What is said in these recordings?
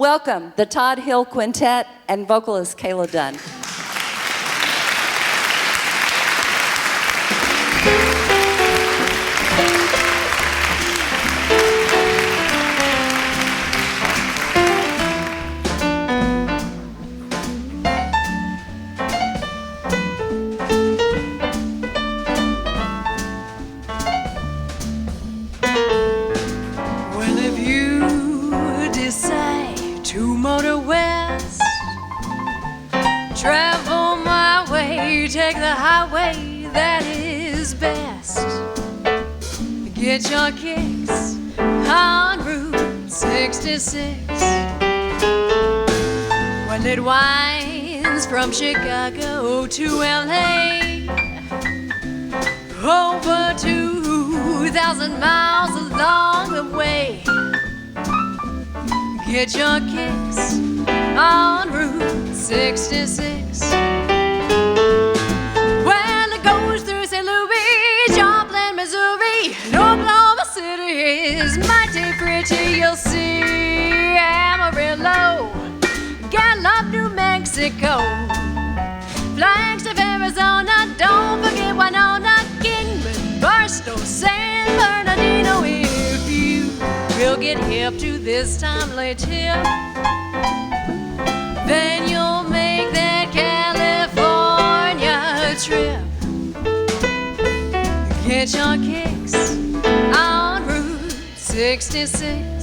Welcome, the Todd Hill Quintet and vocalist Kayla Dunn. Well, if you decide to motor west, travel my way, take the highway that is best. Get your kicks on Route 66. Well, it winds from Chicago to LA, over 2,000 miles along the way. Get your kicks on Route 66. Well, it goes through St. Louis, Joplin, Missouri, and Oklahoma City is mighty pretty. You'll see Amarillo, Gallup, New Mexico, Flagstaff, Arizona, don't forget Winona, Kingman, Barstow, San Bernardino. If you will get hip to this timely tip, then you'll make that California trip. Get your kicks on Route 66.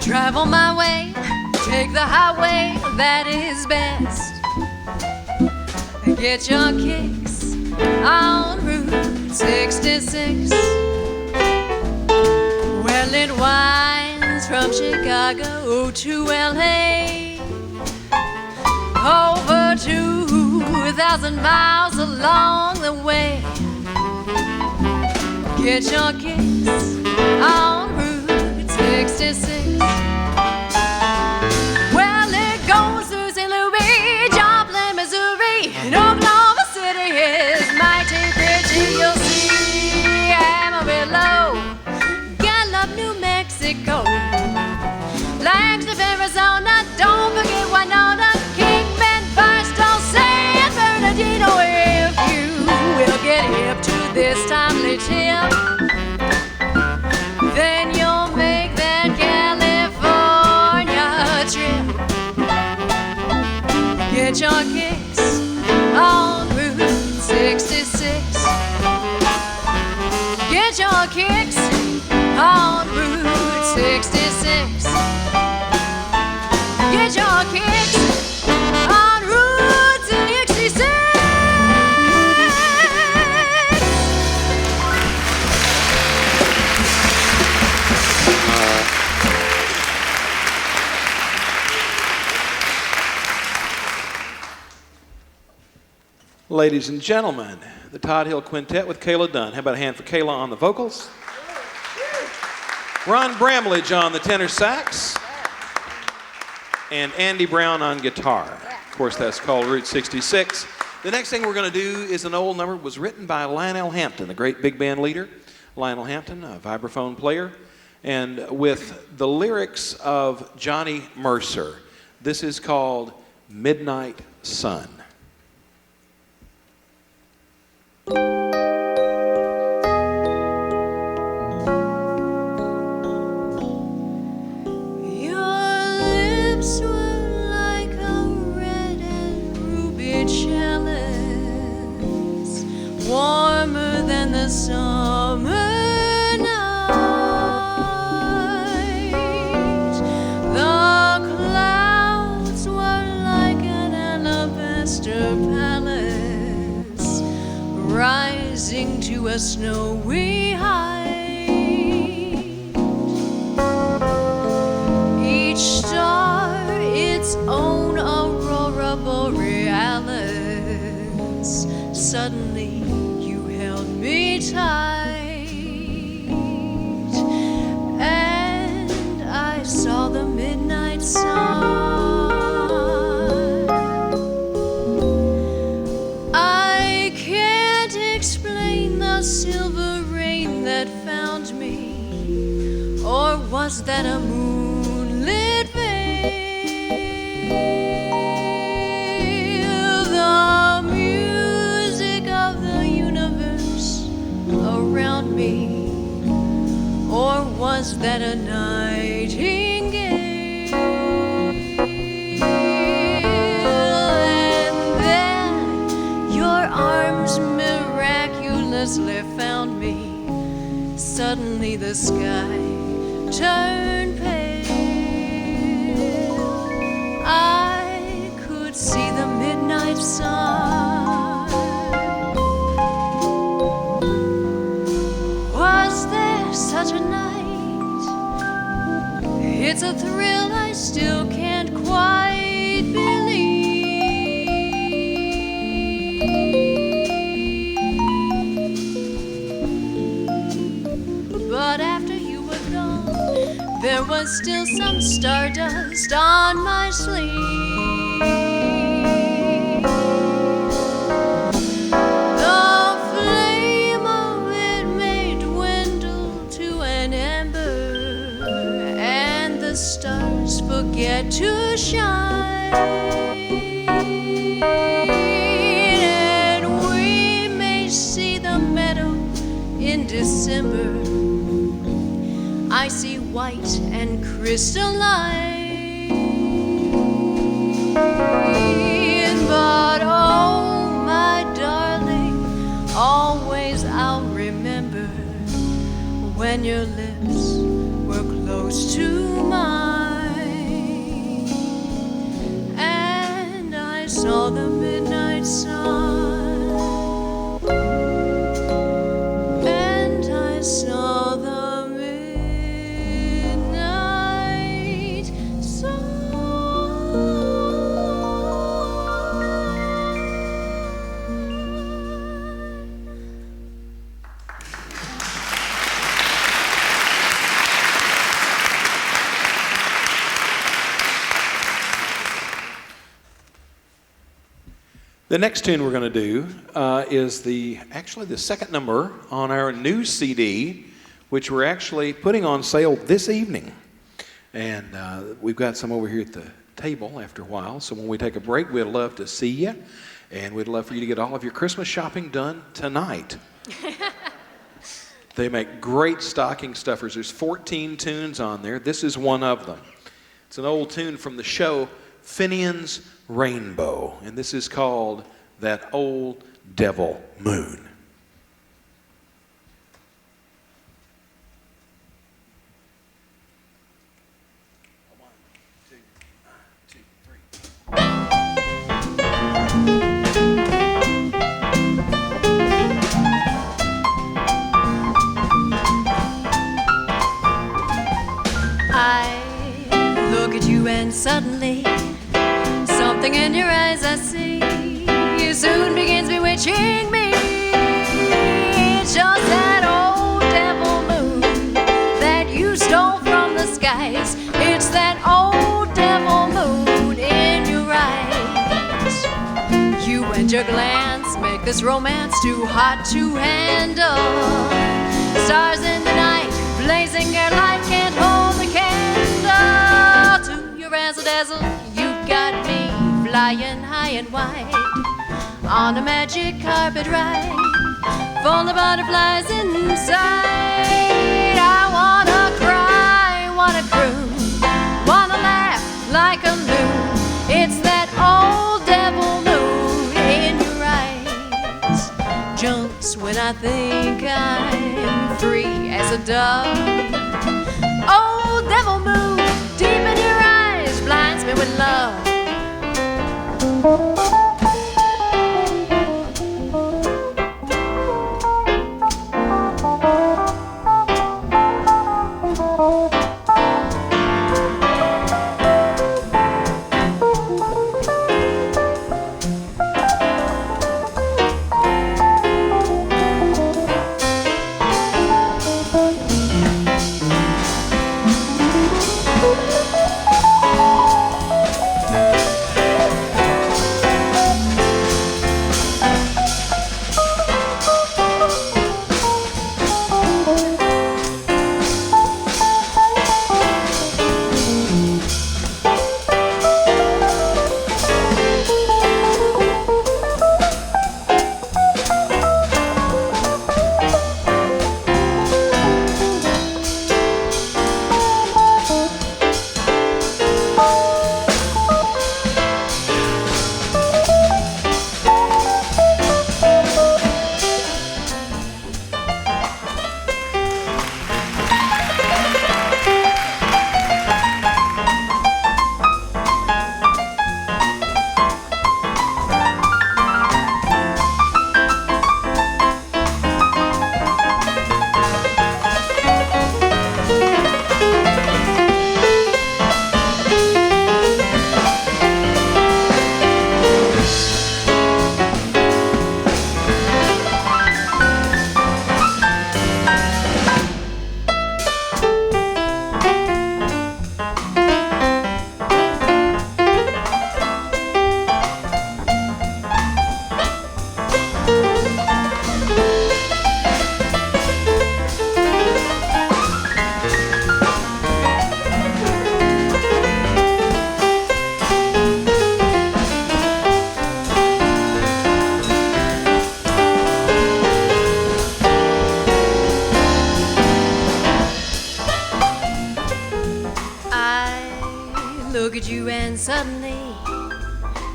Travel my way, take the highway that is best. Get your kicks on Route 66. Well, it winds from Chicago to LA, over 2,000 miles along the way. Get your kicks on Route 66. Well, it goes through St. Louis, Joplin, Missouri, and Oklahoma City is mighty pretty. You'll see Amarillo, Gallup, New Mexico, Flagstaff, Arizona, don't forget Winona, Kingman, Barstow, San Bernardino. If you will get hip to this timely tip, then you'll make that California trip. Get your kicks on Route 66. Get your kicks on Route 66. Get your kicks on Route 66. Ladies and gentlemen, the Todd Hill Quintet with Kayla Dunn. How about a hand for Kayla on the vocals? Ron Bramlage on the tenor sax. And Andy Brown on guitar. Of course, that's called Route 66. The next thing we're going to do is an old number. It was written by Lionel Hampton, the great big band leader. Lionel Hampton, a vibraphone player, and with the lyrics of Johnny Mercer. This is called Midnight Sun. Warmer than the summer night. The clouds were like an alabaster palace, rising to a snowy height. Each star its own aurora borealis. Suddenly me tight, and I saw the midnight sun. I can't explain the silver rain that found me, or was that a moonlit veil? The music of the universe around me, or was that a nightingale? And then your arms miraculously found me. Suddenly the sky turned pale. I could see the midnight sun. Such a night, it's a thrill I still can't quite believe. But after you were gone, there was still some stardust on my sleeve. Forget to shine, and we may see the meadow in December. I see white and crystalline, but oh my darling, always I'll remember when your lips were close to mine. Saw the midnight sun, and I saw the midnight sun. The next tune we're going to do is actually the second number on our new CD, which we're actually putting on sale this evening. And we've got some over here at the table after a while. So when we take a break, we'd love to see you. And we'd love for you to get all of your Christmas shopping done tonight. They make great stocking stuffers. There's 14 tunes on there. This is one of them. It's an old tune from the show Finian's Rainbow, and this is called That Old Devil Moon. I look at you and suddenly something in your eyes I see soon begins bewitching me. and your glance make this romance too hot to handle. Stars in the night, blazing their light, can't hold a candle to your razzle-dazzle. You got me flying high and wide on a magic carpet ride, full of butterflies inside. I wanna cry, wanna croon, wanna laugh like a loon. It's that old devil moon in your eyes, jumps when I think I'm free as a dove. Old devil moon, deep in your eyes, blinds me with love. Look at you and suddenly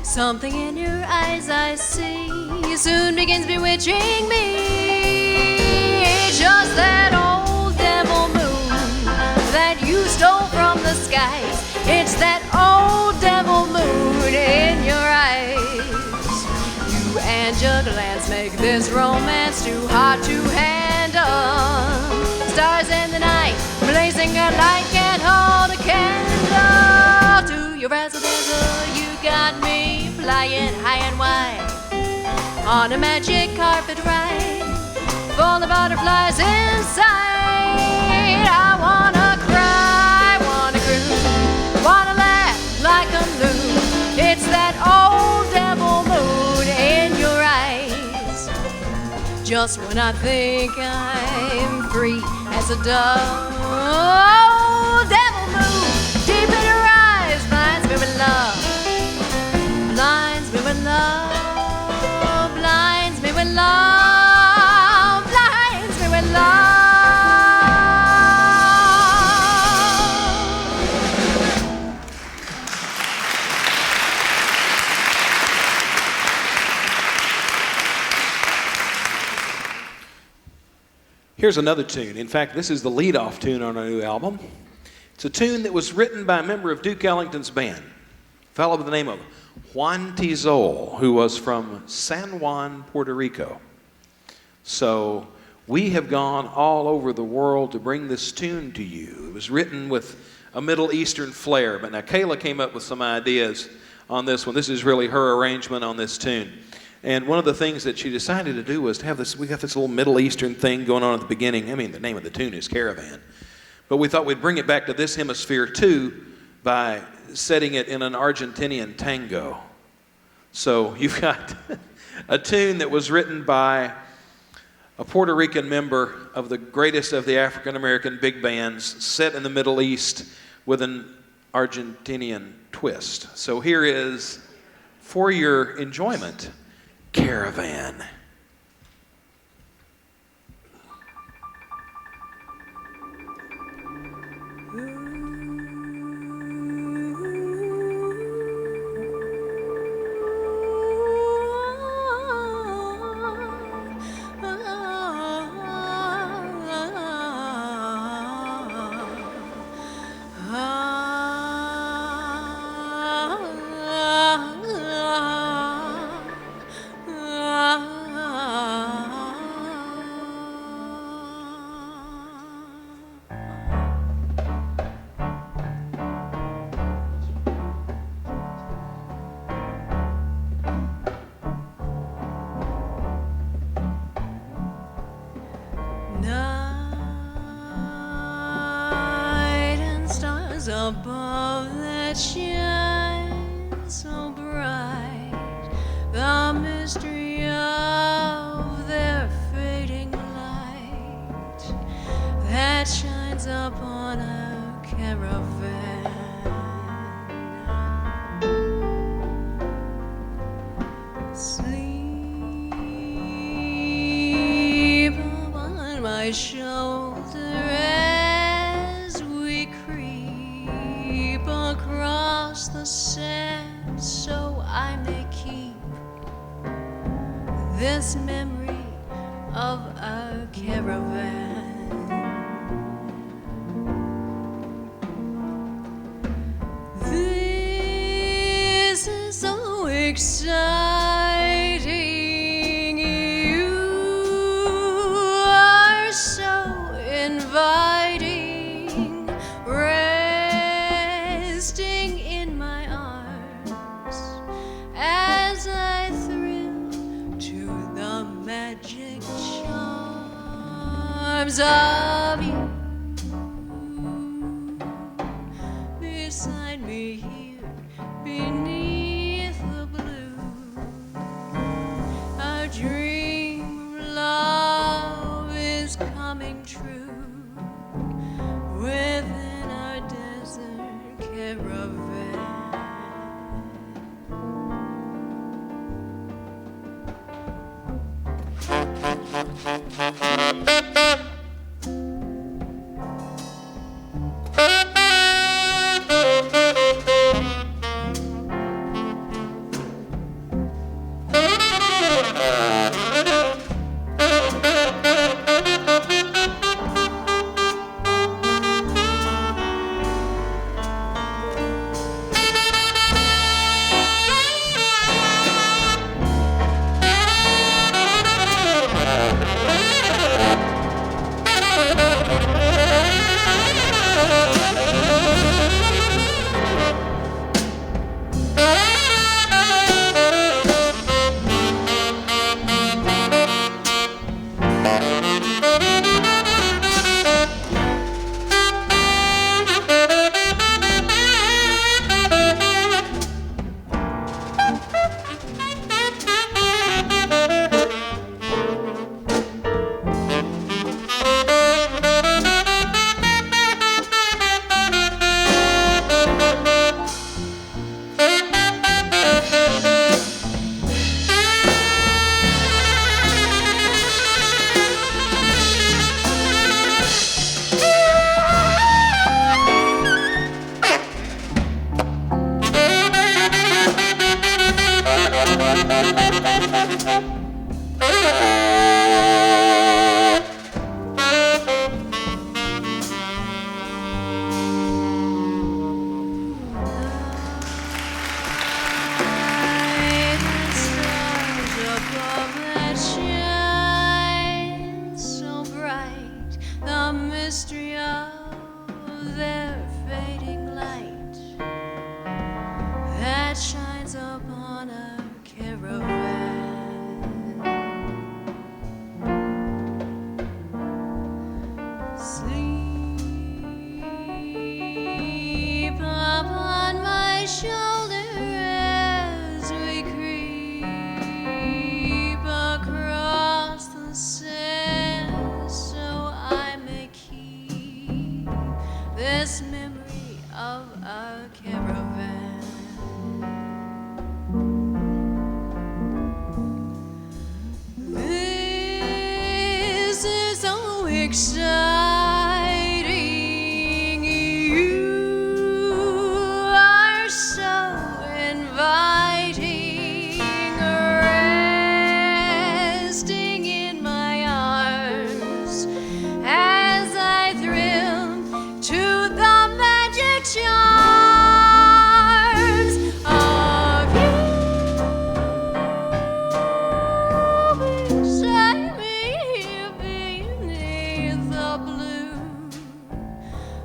something in your eyes I see soon begins bewitching me. It's just that old devil moon that you stole from the skies. It's that old devil moon in your eyes. You and your glance make this romance too hot to handle. Stars in the night, blazing a light, can't hold a candle to your razzle-dazzle. You got me flying high and wide on a magic carpet ride, full of butterflies inside. I wanna cry, wanna groove, wanna laugh like a loon. It's that old devil moon in your eyes, just when I think I'm free as a dove. Oh, devil moon, deep in your eyes, blinds me with love, blinds me with love, blinds me with love, blinds me with love. Here's another tune. In fact, this is the lead-off tune on our new album. It's a tune that was written by a member of Duke Ellington's band, a fellow by the name of Juan Tizol, who was from San Juan, Puerto Rico. So we have gone all over the world to bring this tune to you. It was written with a Middle Eastern flair, but now Kayla came up with some ideas on this one. This is really her arrangement on this tune. And one of the things that she decided to do was to have this, we got this little Middle Eastern thing going on at the beginning. I mean, the name of the tune is Caravan. But we thought we'd bring it back to this hemisphere too by setting it in an Argentinian tango. So you've got a tune that was written by a Puerto Rican member of the greatest of the African American big bands, set in the Middle East with an Argentinian twist. So here is, for your enjoyment, Caravan. Above that shine so bright, the mystery of their fading light that shines upon a caravan. Sleep upon my shoulder as we creep across the sand, so I may keep this memory of a caravan. This is so exciting. You are so inviting, resting in my arms as I thrill to the magic charms of you. Beside me here beneath the blue, our dream of love is coming true within our desert caravan. exciting. You are so inviting, resting in my arms as I thrill to the magic charms of you. Beside me beneath the blue,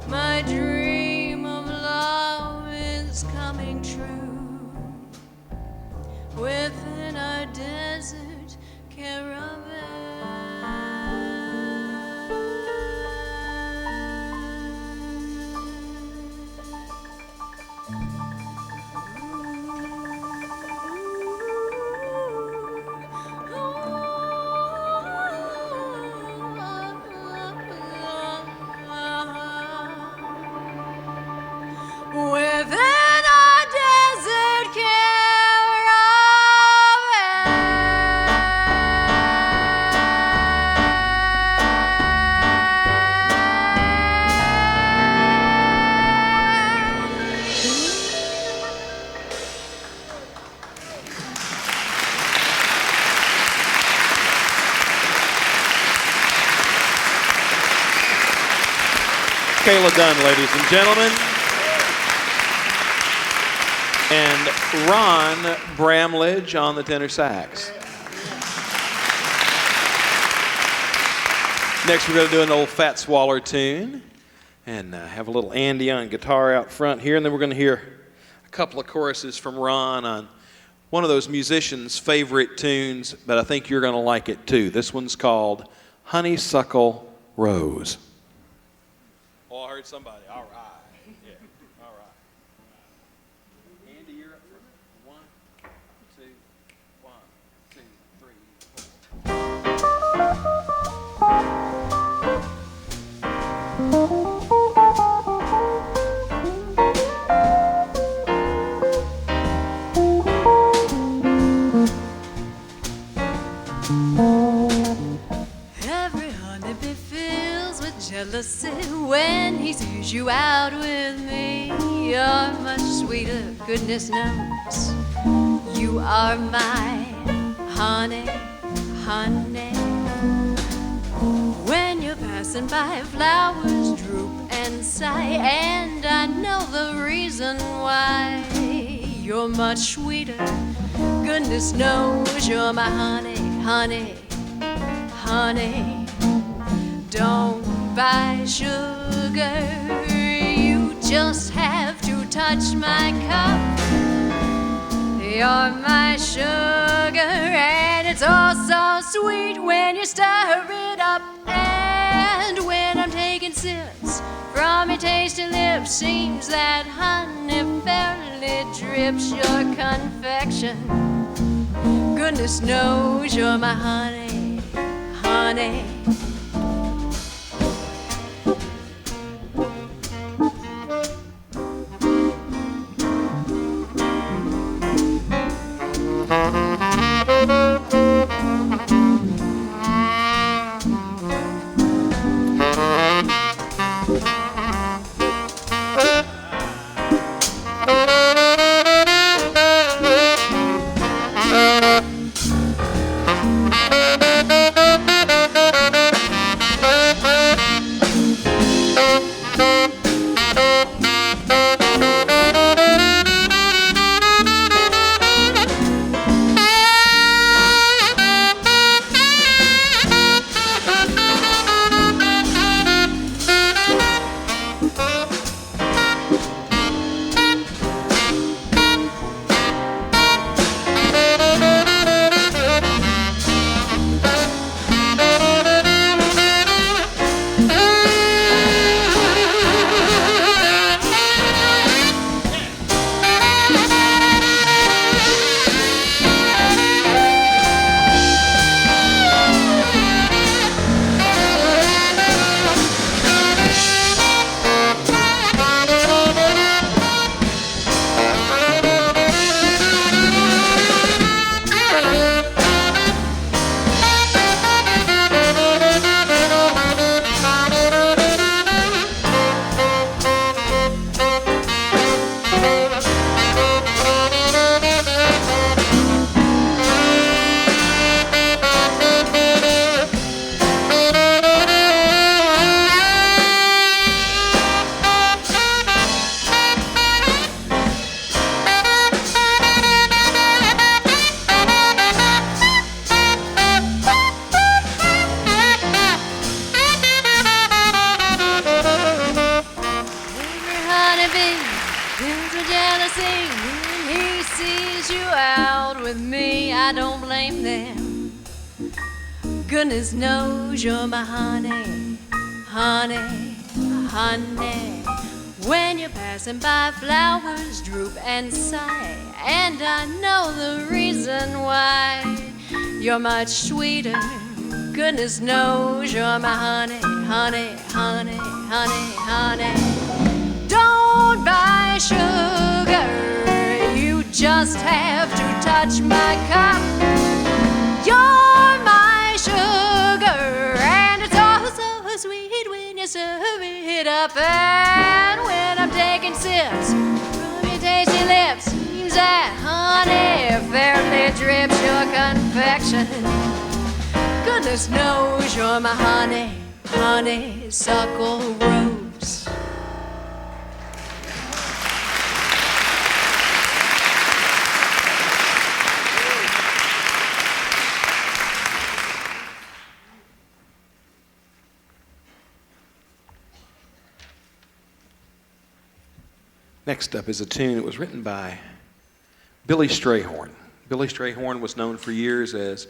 my dream of love is coming true within our desert caravan. Within our desert Kayla Dunn, ladies and gentlemen. And Ron Bramlage on the tenor sax. Next, we're going to do an old Fat Swaller tune and have a little Andy on guitar out front here. And then we're going to hear a couple of choruses from Ron on one of those musicians' favorite tunes, but I think you're going to like it too. This one's called Honeysuckle Rose. Oh, I heard somebody. All right. Yeah. All right. Andy, you're up front. 1, 2, 1, 2, 3. Every honeybee fills with jealousy when he sees you out with me. You're much sweeter, goodness knows. You are my honey, honey. When you're passing by, flowers droop and sigh, and I know the reason why. You're much sweeter, goodness knows. You're my honey, honey, honey. Don't buy sugar, you just have to touch my cup. You're my sugar, and it's all so sweet when you stir it up. And when I'm taking sips from your tasty lips, seems that honey fairly drips. Your confection, goodness knows. You're my honey, honey. me, I don't blame them. Goodness knows you're my honey, honey, honey. When you're passing by, flowers droop and sigh, and I know the reason why. You're much sweeter. Goodness knows you're my honey, honey, honey, honey, honey. Don't buy sugar, you just have to touch my cup. You're my sugar, and it's all so sweet when you serve it up. And when I'm taking sips from your tasty lips, seems that honey fairly drips your confection. Goodness knows you're my honey, honeysuckle rose. Next up is a tune that was written by Billy Strayhorn. Billy Strayhorn was known for years as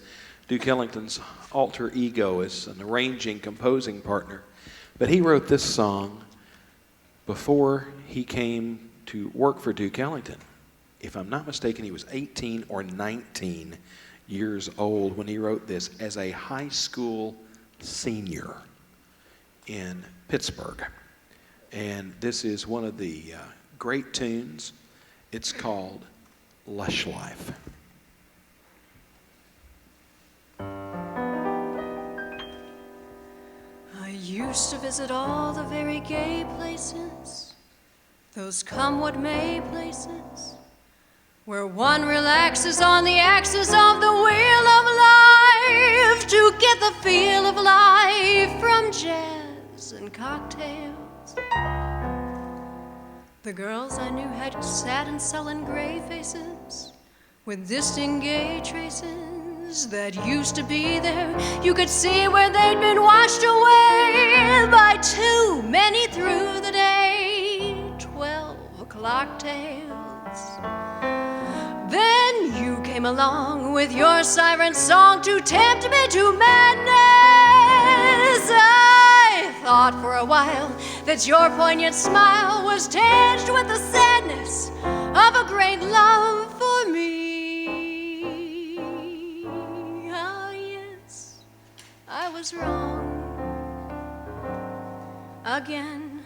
Duke Ellington's alter ego, as an arranging, composing partner. But he wrote this song before he came to work for Duke Ellington. If I'm not mistaken, he was 18 or 19 years old when he wrote this as a high school senior in Pittsburgh. And this is one of the great tunes. It's called Lush Life. I used to visit all the very gay places, those come what may places, where one relaxes on the axis of the wheel of life to get the feel of life from jazz and cocktails. The girls I knew had sad and sullen gray faces with distant gay traces that used to be there. You could see where they'd been washed away by too many through the day, 12 o'clock tales. Then you came along with your siren song to tempt me to madness. I thought for a while that your poignant smile was tinged with the sadness of a great love for me. Ah, yes, I was wrong. Again,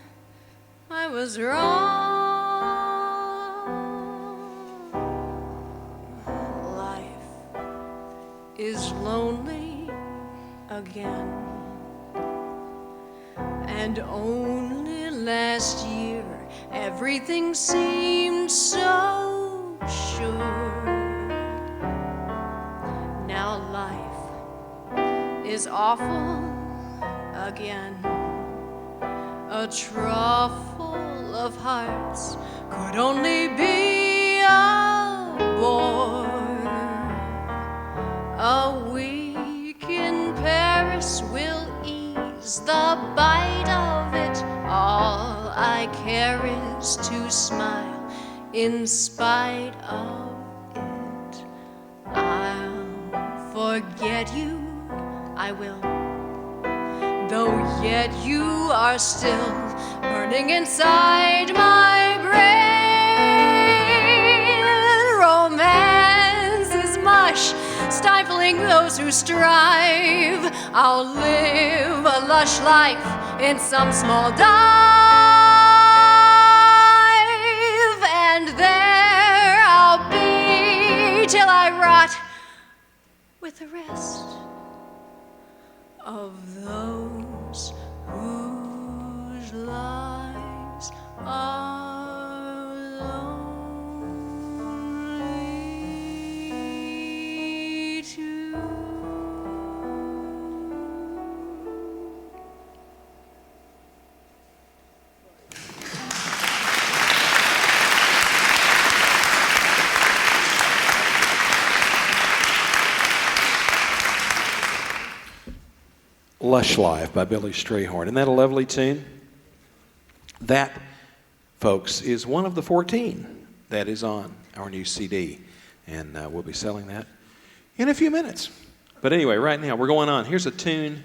I was wrong. Life is lonely again. And only last year everything seemed so sure. Now life is awful again. A trough full of hearts could only be a bore. A week in Paris will ease the bite of it. All I care is to smile in spite of it. I'll forget you, I will, though yet you are still burning inside my brain. Romance is mush, stifling those who strive. I'll live a lush life in some small dive, and there I'll be till I rot with the rest of those whose lives are lonely too. Lush Life by Billy Strayhorn. Isn't that a lovely tune? That, folks, is one of the 14 that is on our new CD, and we'll be selling that in a few minutes. But anyway, right now we're going on. Here's a tune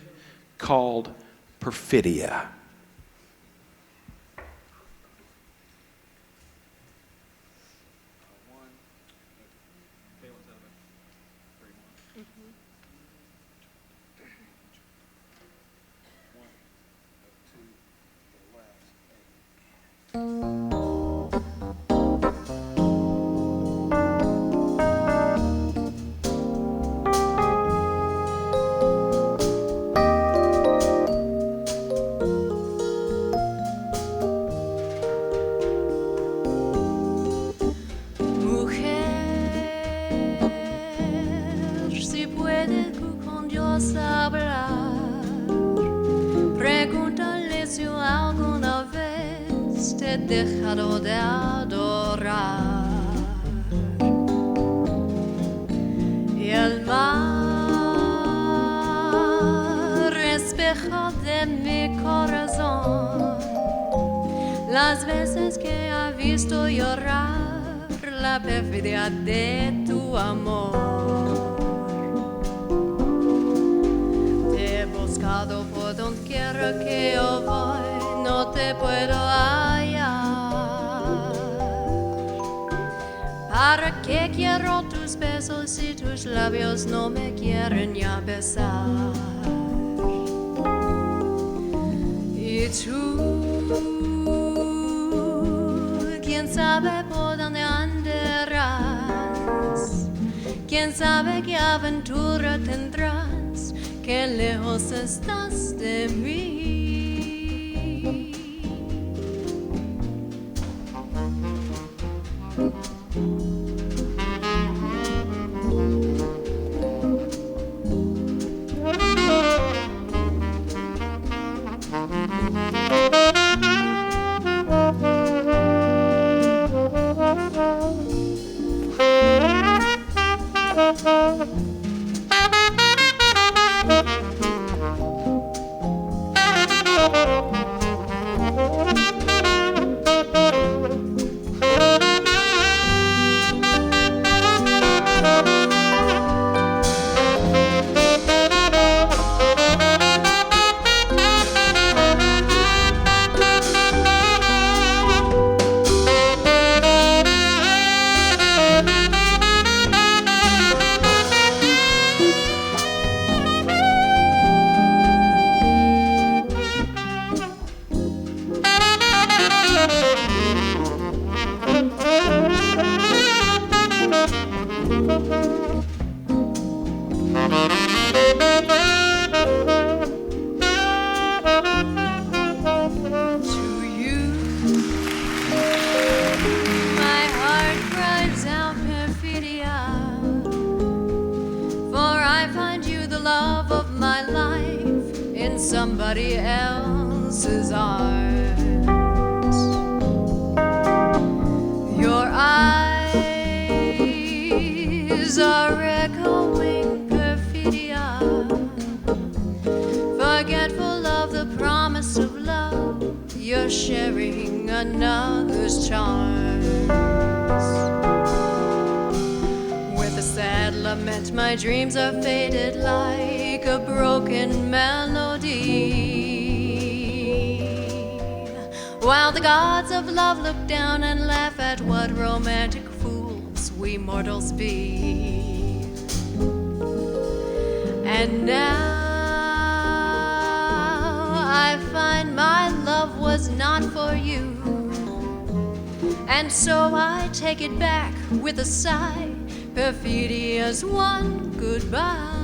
called Perfidia. Dejado de adorar y el mar espejo de mi corazón las veces que ha visto llorar la perfidia de tu amor. Te he buscado por donde quiera que yo voy, no te puedo hallar. ¿Para qué quiero tus besos si tus labios no me quieren ya besar? Y tú, quién sabe por dónde andarás, quién sabe qué aventura tendrás, qué lejos estás de mí. Somebody else's arms. Your eyes are echoing perfidia, forgetful of the promise of love. You're sharing another's charms. With a sad lament, my dreams are faded like a broken melody, while the gods of love look down and laugh at what romantic fools we mortals be. And now I find my love was not for you, and so I take it back with a sigh, perfidia's one goodbye.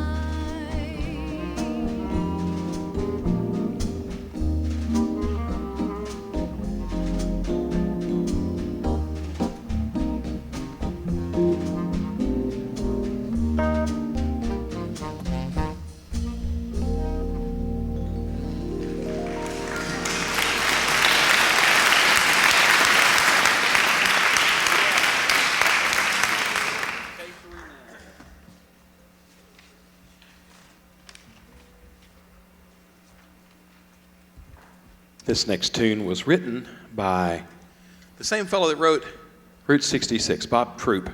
This next tune was written by the same fellow that wrote Route 66, Bob Troop.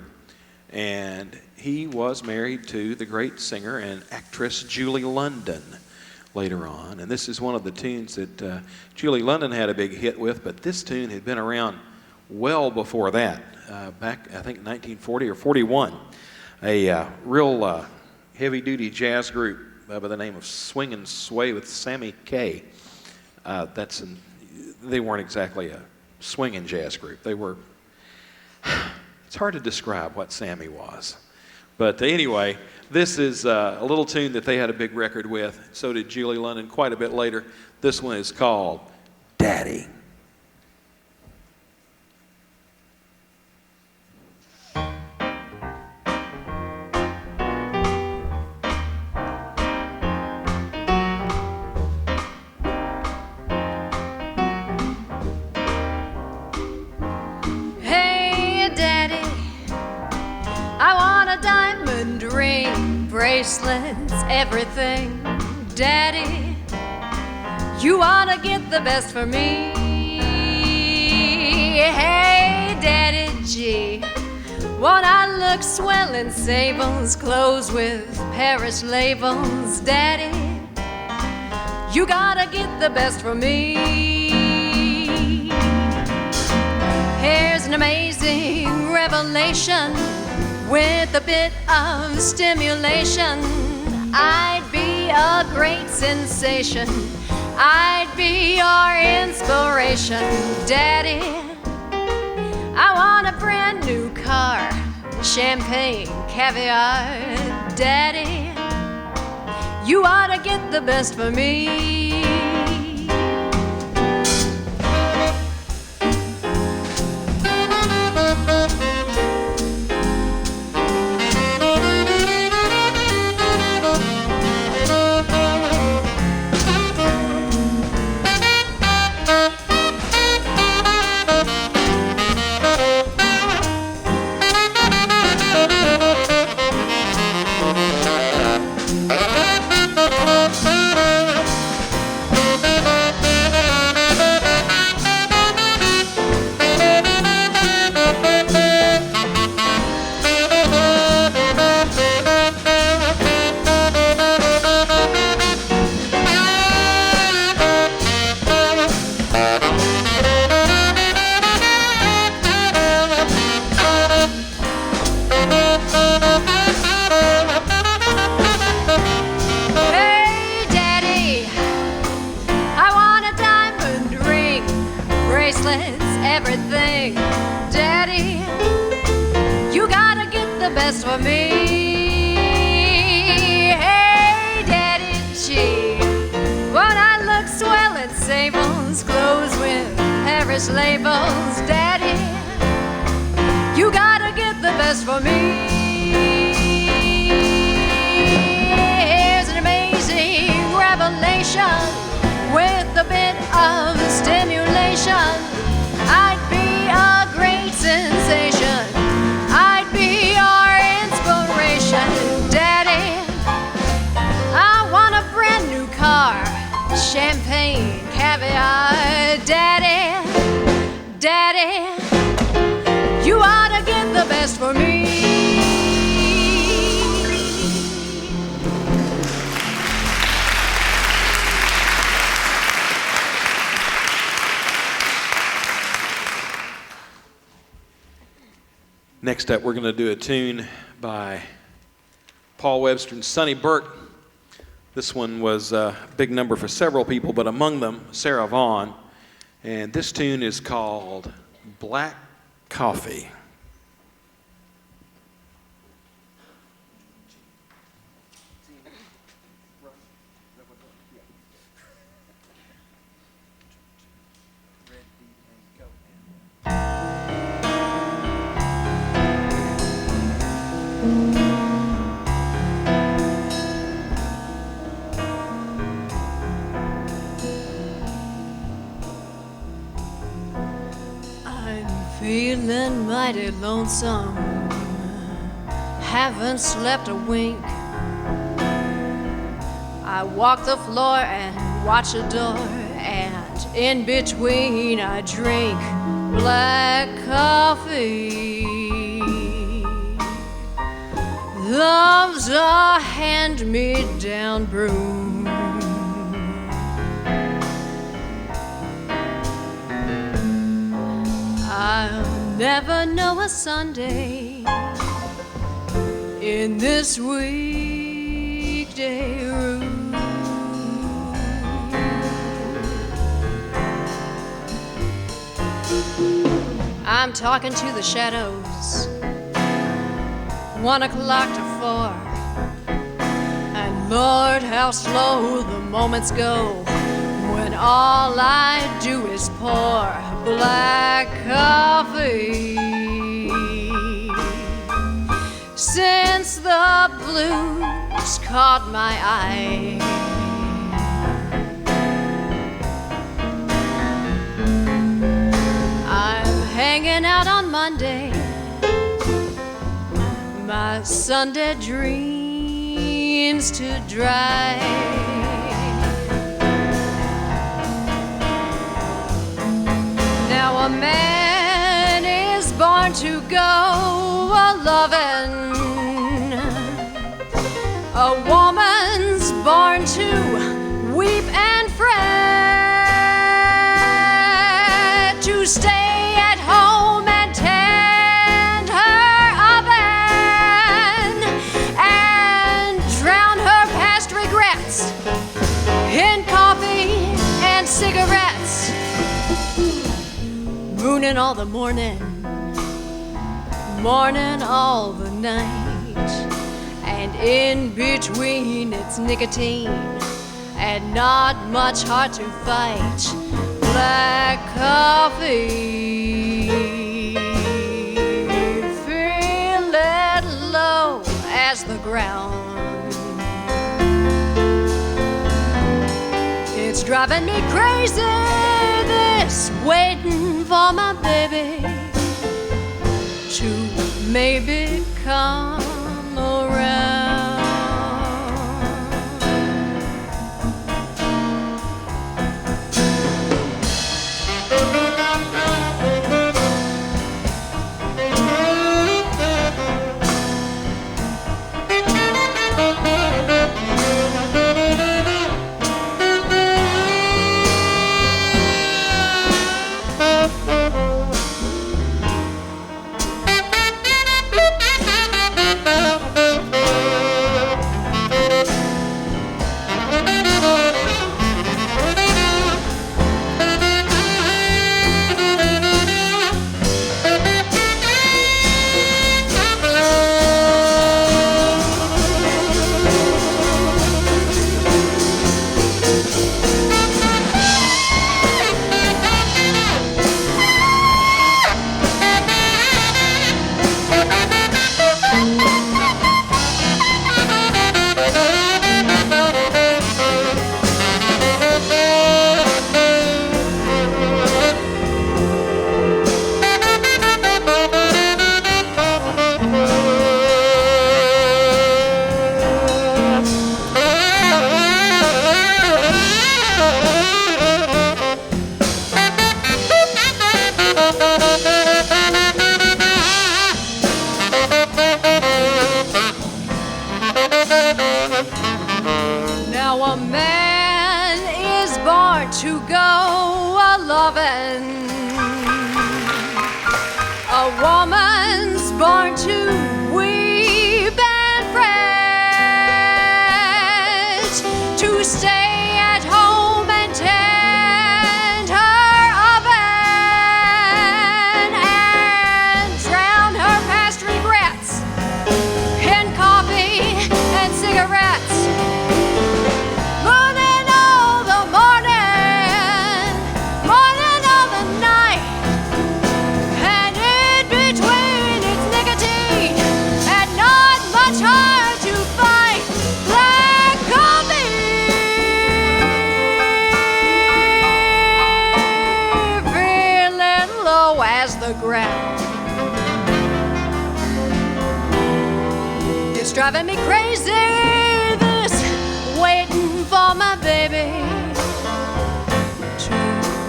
And he was married to the great singer and actress Julie London later on. And this is one of the tunes that Julie London had a big hit with, but this tune had been around well before that, back, I think, 1940 or 41. A real heavy-duty jazz group by the name of Swing and Sway with Sammy Kaye. They weren't exactly a swinging jazz group. They were, it's hard to describe what Sammy was. But anyway, this is a little tune that they had a big record with. So did Julie London quite a bit later. This one is called Daddy. Bracelets, everything, Daddy, you ought to get the best for me. Hey, Daddy G, won't I look swell in sables, clothes with Paris labels, Daddy, you gotta get the best for me. Here's an amazing revelation. With a bit of stimulation, I'd be a great sensation. I'd be your inspiration, Daddy. I want a brand new car, champagne, caviar, Daddy. You ought to get the best for me. Labels, Daddy, you gotta get the best for me. Here's an amazing revelation with a bit of stimulation. I'd be a great sensation. I'd be your inspiration, Daddy. I want a brand new car, champagne, caviar, Daddy. Daddy, you ought to get the best for me. Next up, we're going to do a tune by Paul Webster and Sonny Burke. This one was a big number for several people, but among them, Sarah Vaughan. And this tune is called Black Coffee. Feeling mighty lonesome, haven't slept a wink. I walk the floor and watch the door, and in between I drink black coffee. love's a hand-me-down broom. I'll never know a Sunday in this weekday room. I'm talking to the shadows, 1 o'clock to 4. And Lord, how slow the moments go when all I do is pour black coffee. Since the blues caught my eye, I'm hanging out on Monday, my Sunday dreams to dry. Now a man is born to go a-lovin', a woman's born to weep and fret, to stay at home and tend her oven and drown her past regrets in coffee and cigarettes. Mooning all the morning, morning all the night, and in between it's nicotine and not much heart to fight. Black coffee, feel it low as the ground. It's driving me crazy, this waiting for my baby to maybe come around. Now a man is born to go a-lovin', a woman's born to weep and fret, to stay at home and tend her oven and drown her past regrets in coffee and cigarettes. Morning all the morning, morning all the night, and in between it's nicotine and not much hard to fight. Black coffee, feeling low as the ground. It's driving me crazy, this waiting for my baby to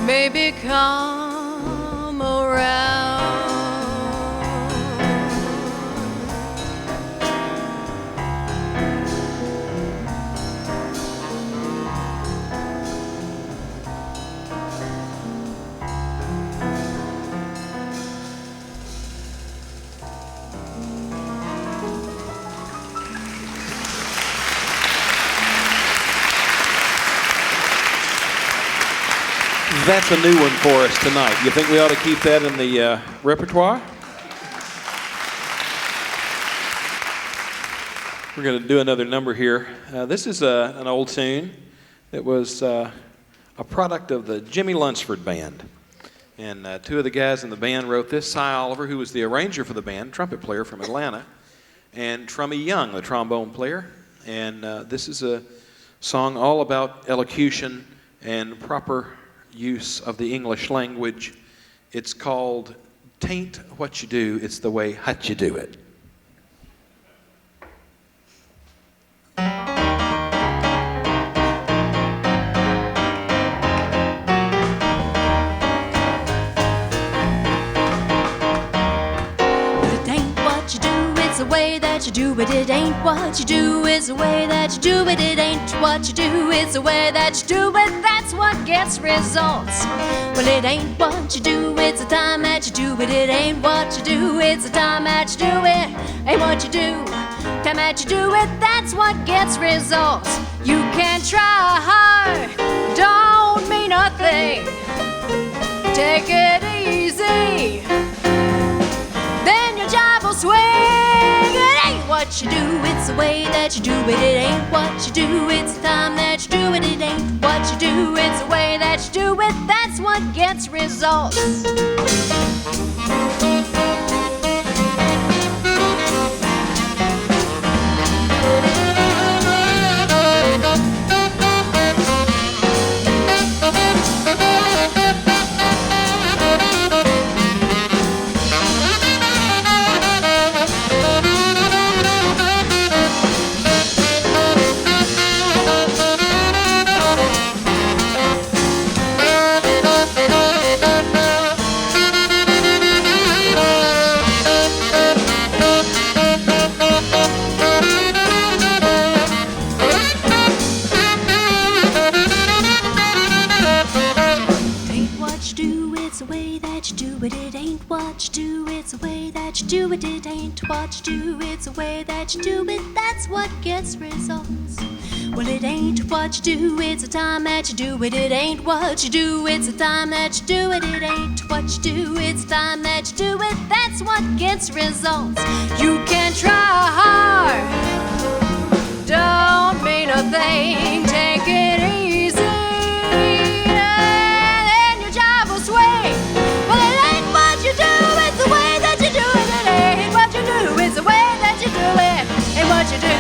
maybe come around. That's a new one for us tonight. You think we ought to keep that in the repertoire? We're going to do another number here. This is an old tune that was a product of the Jimmy Lunsford Band. And two of the guys in the band wrote this. Cy Oliver, who was the arranger for the band, trumpet player from Atlanta, and Trummy Young, the trombone player. And this is a song all about elocution and proper use of the English language. It's called "Tain't What You Do, It's the Way Hut You Do It." It's the way that you do it, it ain't what you do. It's the way that you do it, it ain't what you do. It's the way that you do it, that's what gets results. Well, it ain't what you do, it's the time that you do it. It ain't what you do, it's the time that you do it. Ain't what you do, time that you do it, that's what gets results. You can try hard, don't mean a thing. Take it easy, then your job will swing. It ain't what you do, it's the way that you do it. It ain't what you do, it's the time that you do it. It ain't what you do, it's the way that you do it. That's what gets results. It ain't what you do, it's the way that you do it. It ain't what you do, it's the way that you do it. That's what gets results. Well, it ain't what you do, it's the time that you do it. It ain't what you do, it's the time that you do it. It ain't what you do, it's the time that you do it. That's what gets results. You can try hard, don't mean a thing. Take it easy, and your job will swing. Well, it ain't what you do, it's the way that you do it. It ain't what you do, it's the way that you do it. Ain't what you do,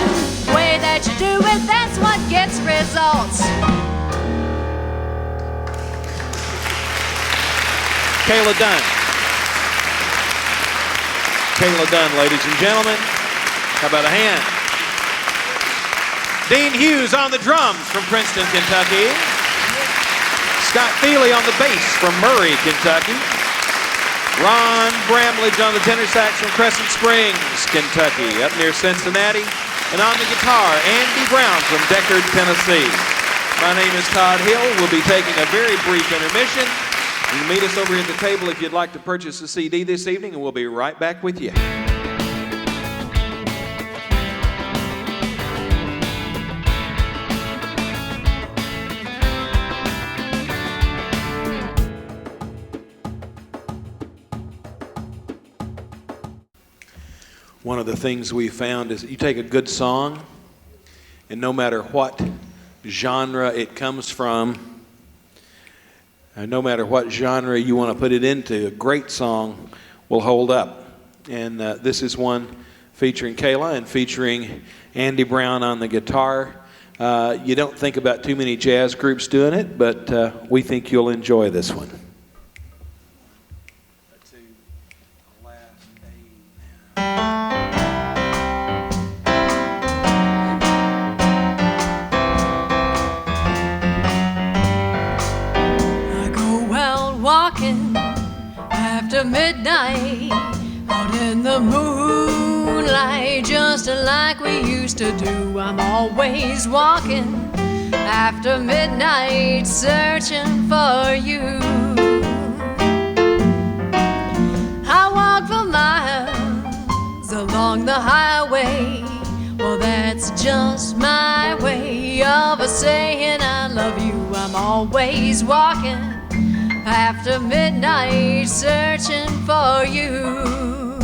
the way that you do it. That's what gets results. Kayla Dunn. Kayla Dunn, ladies and gentlemen. How about a hand? Dean Hughes on the drums from Princeton, Kentucky. Scott Feely on the bass from Murray, Kentucky. Ron Bramlage on the tenor sax from Crescent Springs, Kentucky, up near Cincinnati. And on the guitar, Andy Brown from Deckard, Tennessee. My name is Todd Hill. We'll be taking a very brief intermission. You can meet us over at the table if you'd like to purchase a CD this evening, and we'll be right back with you. One of the things we found is you take a good song, and no matter what genre it comes from, no matter what genre you want to put it into, a great song will hold up. And this is one featuring Kayla and featuring Andy Brown on the guitar. You don't think about too many jazz groups doing it, but we think you'll enjoy this one. Walking after midnight, out in the moonlight, just like we used to do. I'm always walking after midnight, searching for you. I walk for miles along the highway. Well, that's just my way of saying I love you. I'm always walking after midnight searching for you.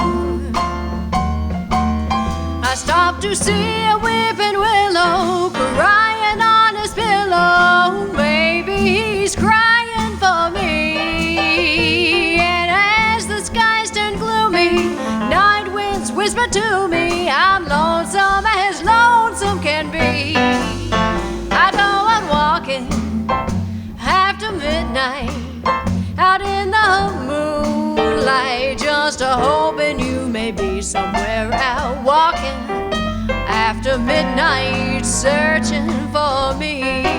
I stopped to see a weeping willow crying on his pillow. Maybe he's crying for me. And as the skies turn gloomy, night winds whisper to me, I'm lonesome as lonesome can be. I go on walking after midnight, out in the moonlight, just a hoping you may be somewhere out walking after midnight, searching for me.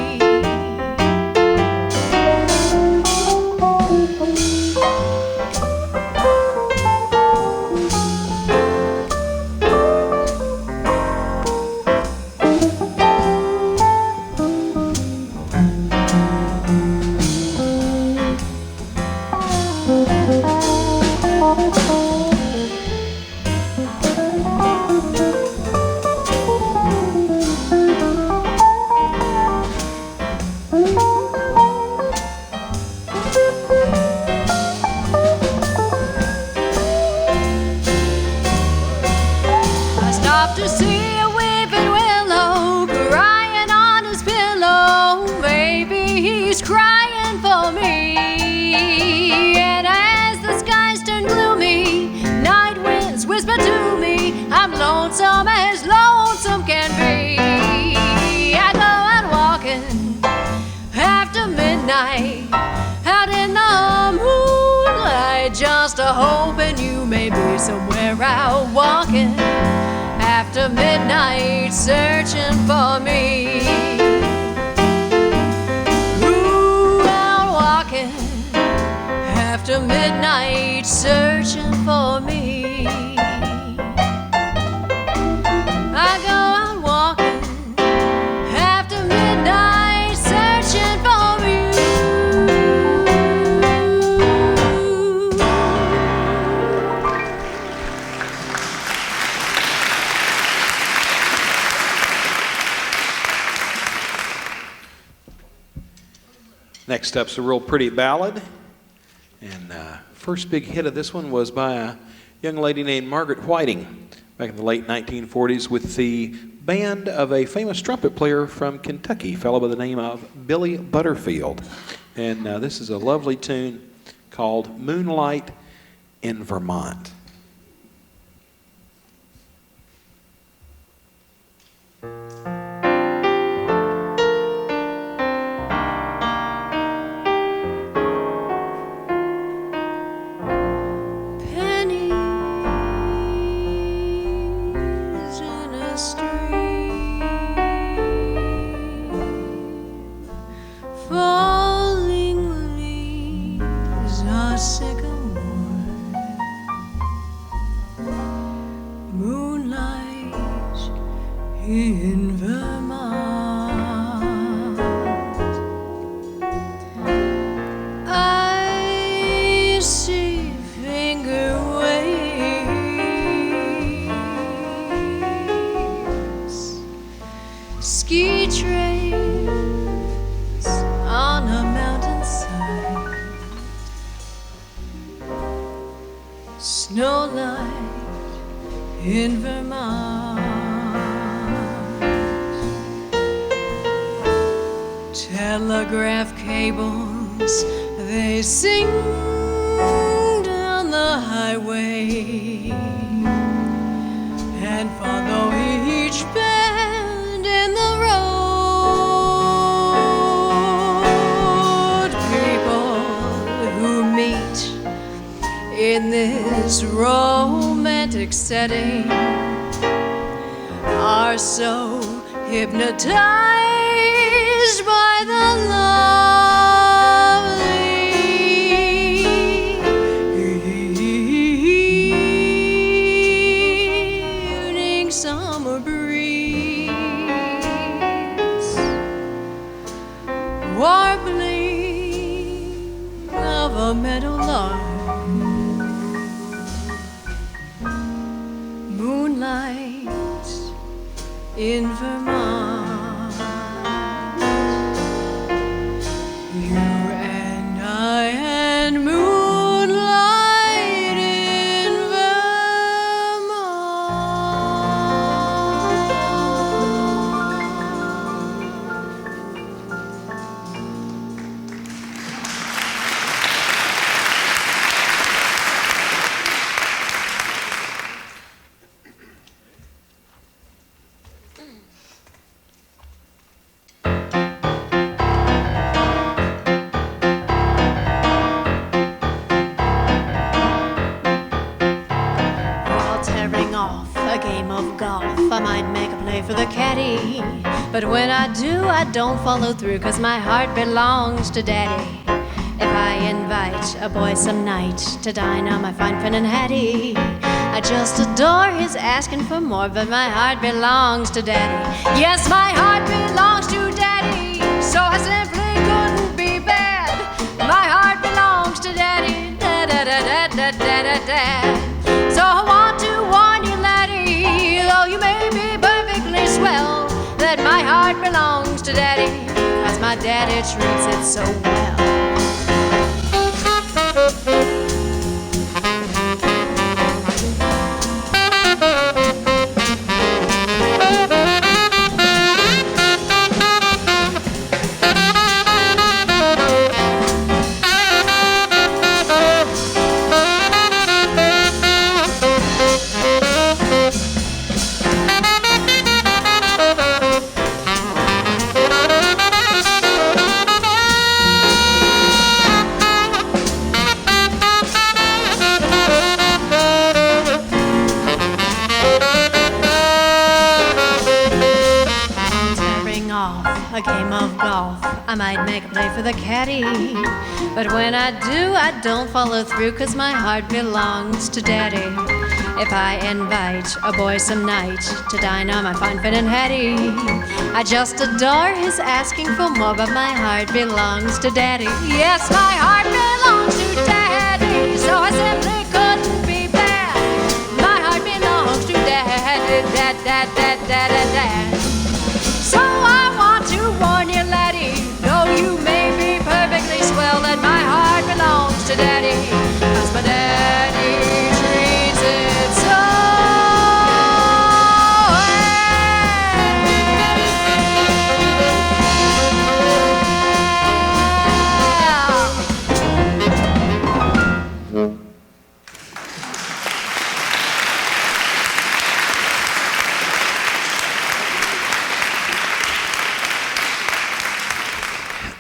To see a weeping willow crying on his pillow. Maybe he's crying for me. And as the skies turn gloomy, night winds whisper to me, I'm lonesome as lonesome can be. I go out walking after midnight, out in the moonlight, just a hoping you may be somewhere out walking after midnight, searching for me. Ooh, out walking after midnight, searching for me. I go out walking after midnight, searching for me. Next up's a real pretty ballad. And first big hit of this one was by a young lady named Margaret Whiting back in the late 1940s with the band of a famous trumpet player from Kentucky, a fellow by the name of Billy Butterfield. And this is a lovely tune called Moonlight in Vermont. In Vermont, I see finger waves, ski trails on a mountainside, snow light in Vermont. Telegraph cables, they sing down the highway and follow each bend in the road. People who meet in this romantic setting are so hypnotized by the lovely evening summer breeze, warbling of a meadowlark, moonlight in Vermont. But when I do, I don't follow through, 'cause my heart belongs to Daddy. If I invite a boy some night to dine on my fine Finn and Hattie, I just adore his asking for more, but my heart belongs to Daddy. Yes, my heart belongs to Daddy, so I simply couldn't be bad. My heart belongs to Daddy, da da da da da da da da. So I want to warn you, laddie, though you may be perfectly swell, that my heart belongs to Daddy, 'cause my daddy treats it so well. A game of golf, I might make a play for the caddy, but when I do, I don't follow through, 'cause my heart belongs to Daddy. If I invite a boy some night to dine on my fine Finn and Hattie, I just adore his asking for more, but my heart belongs to Daddy. Yes, my heart belongs to Daddy, so I simply couldn't be bad. My heart belongs to Daddy, dad, dad, dad, dad, dad, dad. So I want to warn you, laddie, though you may be perfectly swell, that my heart belongs to Daddy, 'cause my daddy treats it so well.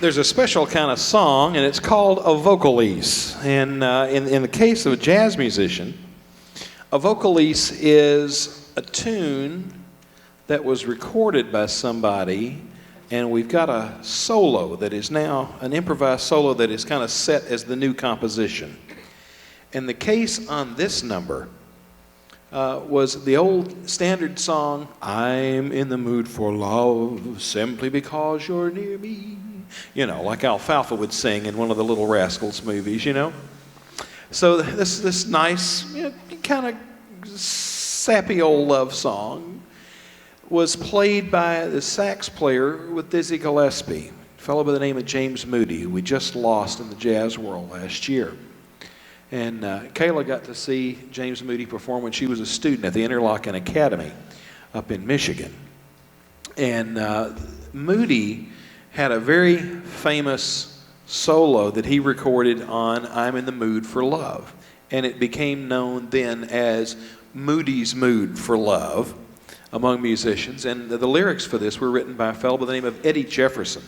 There's a special kind of song, and it's called a vocalist. And in the case of a jazz musician, a vocalist is a tune that was recorded by somebody, and we've got a solo that is now an improvised solo that is kind of set as the new composition. And the case on this number was the old standard song, "I'm in the mood for love simply because you're near me." You know, like Alfalfa would sing in one of the Little Rascals movies, you know. So this nice, you know, kind of sappy old love song was played by the sax player with Dizzy Gillespie, a fellow by the name of James Moody, who we just lost in the jazz world last year. And Kayla got to see James Moody perform when she was a student at the Interlochen Academy up in Michigan. And Moody had a very famous solo that he recorded on "I'm in the Mood for Love." And it became known then as Moody's Mood for Love among musicians. And the lyrics for this were written by a fellow by the name of Eddie Jefferson,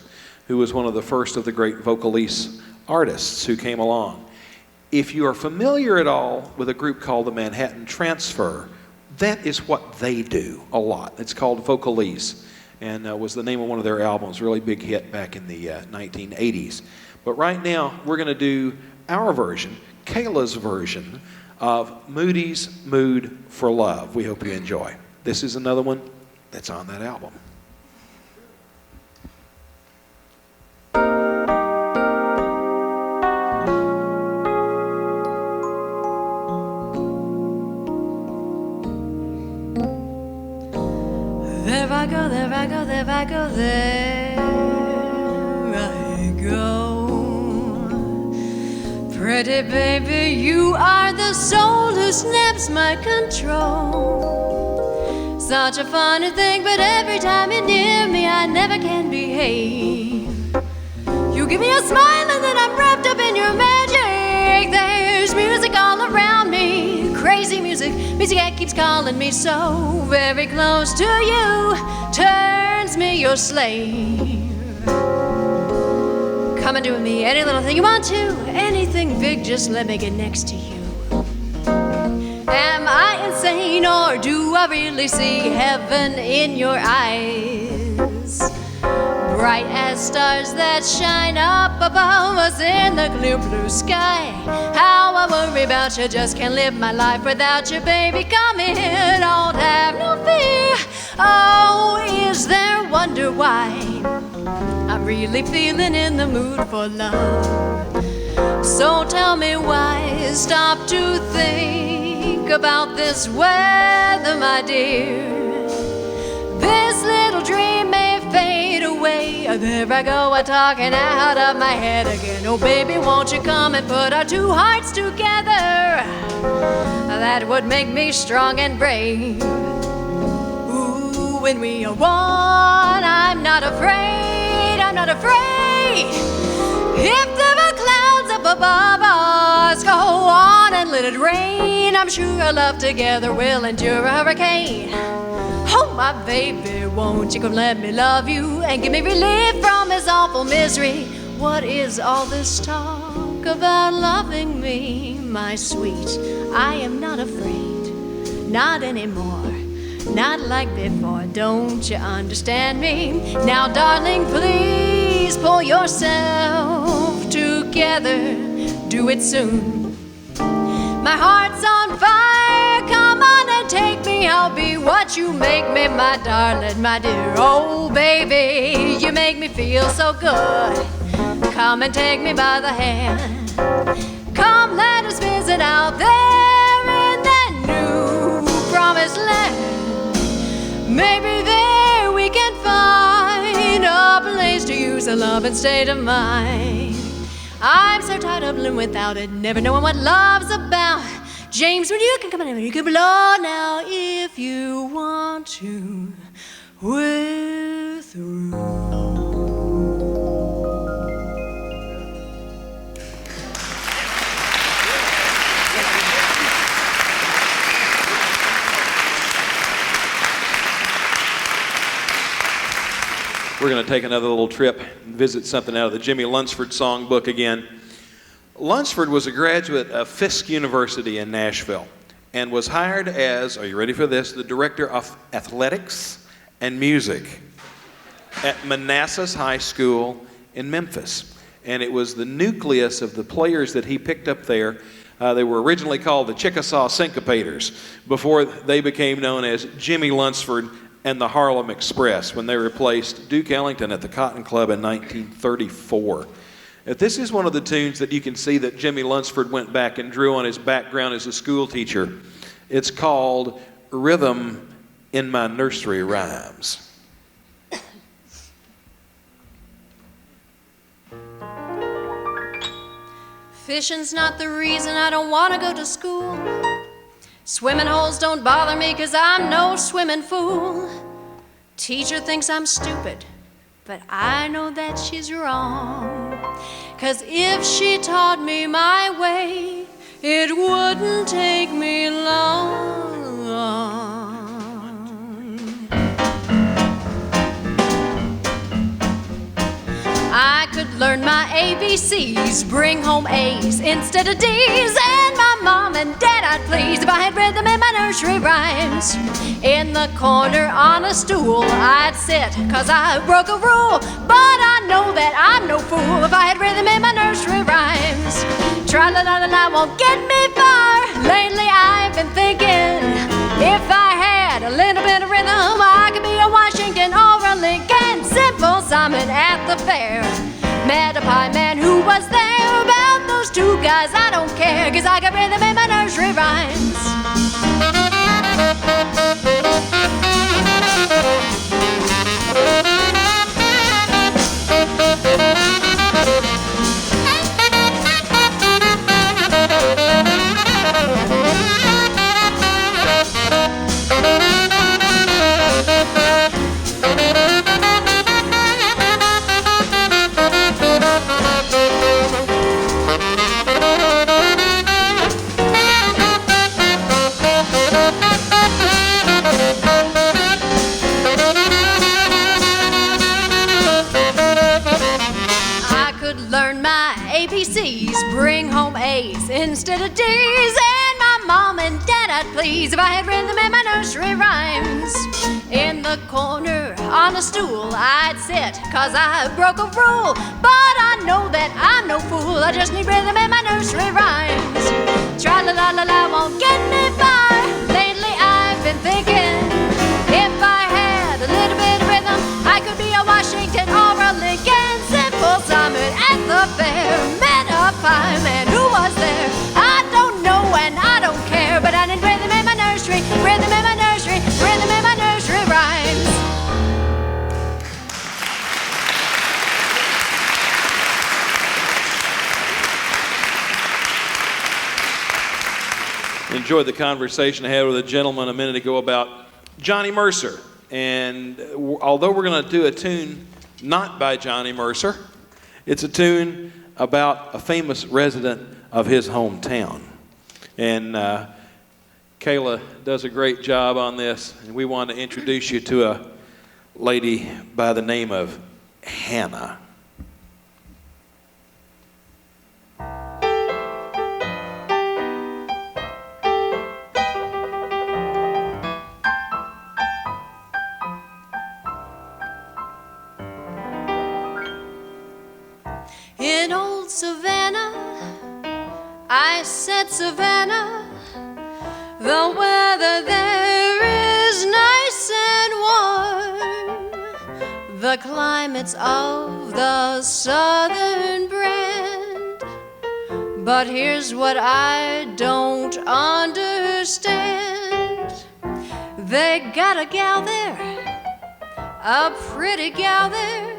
who was one of the first of the great vocalist artists who came along. If you are familiar at all with a group called the Manhattan Transfer, that is what they do a lot. It's called vocalist, and was the name of one of their albums, really big hit back in the 1980s. But right now, we're going to do our version, Kayla's version, of Moody's Mood for Love. We hope you enjoy. This is another one that's on that album. There I go, there I go, there I go, there I go. Pretty baby, you are the soul who snaps my control. Such a funny thing, but every time you're near me, I never can behave. You give me a smile and then I'm wrapped up in your magic. There's music all around me, crazy music, music that keeps calling me so. Very close to you, turns me your slave. Come and do with me any little thing you want to, anything big, just let me get next to you. Am I insane or do I really see heaven in your eyes? bright as stars that shine up above us in the clear blue sky. How I worry about you, just can't live my life without you, baby. Come here, don't have no fear. Oh, is there wonder why I'm really feeling in the mood for love? So tell me why, stop to think about this weather, my dear. This little dream may fade away. There I go, I'm talking out of my head again. Oh baby, won't you come and put our two hearts together? That would make me strong and brave. Ooh, when we are one, I'm not afraid, I'm not afraid. If there are clouds up above us, go on and let it rain. I'm sure our love together will endure a hurricane. Oh, my baby, won't you come let me love you and give me relief from this awful misery? What is all this talk about loving me, my sweet? I am not afraid, not anymore, not like before. Don't you understand me? Now, darling, please pull yourself together. Do it soon. My heart's on fire, come on and take me. I'll be what you make me, my darling, my dear. Oh, baby, you make me feel so good. Come and take me by the hand. Come, let us visit out there in that new promised land. Maybe there we can find a place to use a loving state of mind. I'm so tired of living without it, never knowing what love's about. James, when you can come in, you can blow now if you want to. We're through. We're going to take another little trip and visit something out of the Jimmy Lunsford songbook again. Lunsford was a graduate of Fisk University in Nashville and was hired as, are you ready for this, the director of athletics and music at Manassas High School in Memphis. And it was the nucleus of the players that he picked up there. They were originally called the Chickasaw Syncopators before they became known as Jimmy Lunsford and the Harlem Express when they replaced Duke Ellington at the Cotton Club in 1934. This is one of the tunes that you can see that Jimmy Lunsford went back and drew on his background as a school teacher. It's called Rhythm in My Nursery Rhymes. Fishing's not the reason I don't want to go to school. Swimming holes don't bother me 'cause I'm no swimming fool. Teacher thinks I'm stupid, but I know that she's wrong. 'Cause if she taught me my way, it wouldn't take me long. I could learn my ABCs, bring home A's instead of D's, and my mom and dad I'd please if I had read them in my nursery rhymes. In the corner on a stool I'd sit 'cause I broke a rule, but I know that I'm no fool if I had read them in my nursery rhymes. Tra-la-la-la-la won't get me far. Lately I've been thinking, if I had a little bit of rhythm, I could be a Washington or a Lincoln. Simple Simon at the fair met a pie man who was there. About those two guys I don't care, 'cause I got rhythm in my nursery rhymes. ABCs, bring home A's instead of D's, and my Mom and Dad, I'd please if I had rhythm in my nursery rhymes. In the corner on a stool I'd sit, 'cause I broke a rule. But I know that I'm no fool, I just need rhythm in my nursery rhymes. Tra-la-la-la-la won't get me far. Lately I've been thinking, if I had a little bit of rhythm, I could be a Washington or a Lincoln. Simple Simon at the fair, met a fireman who was there. I don't know and I don't care, but I need rhythm in my nursery, rhythm in my nursery, rhythm in my nursery rhymes. Enjoyed the conversation I had with a gentleman a minute ago about Johnny Mercer. And although we're going to do a tune not by Johnny Mercer, it's a tune about a famous resident of his hometown. And Kayla does a great job on this, and we want to introduce you to a lady by the name of Hannah. In old Savannah, I said, Savannah, the weather there is nice and warm. The climate's of the southern brand. But here's what I don't understand. They got a gal there, a pretty gal there,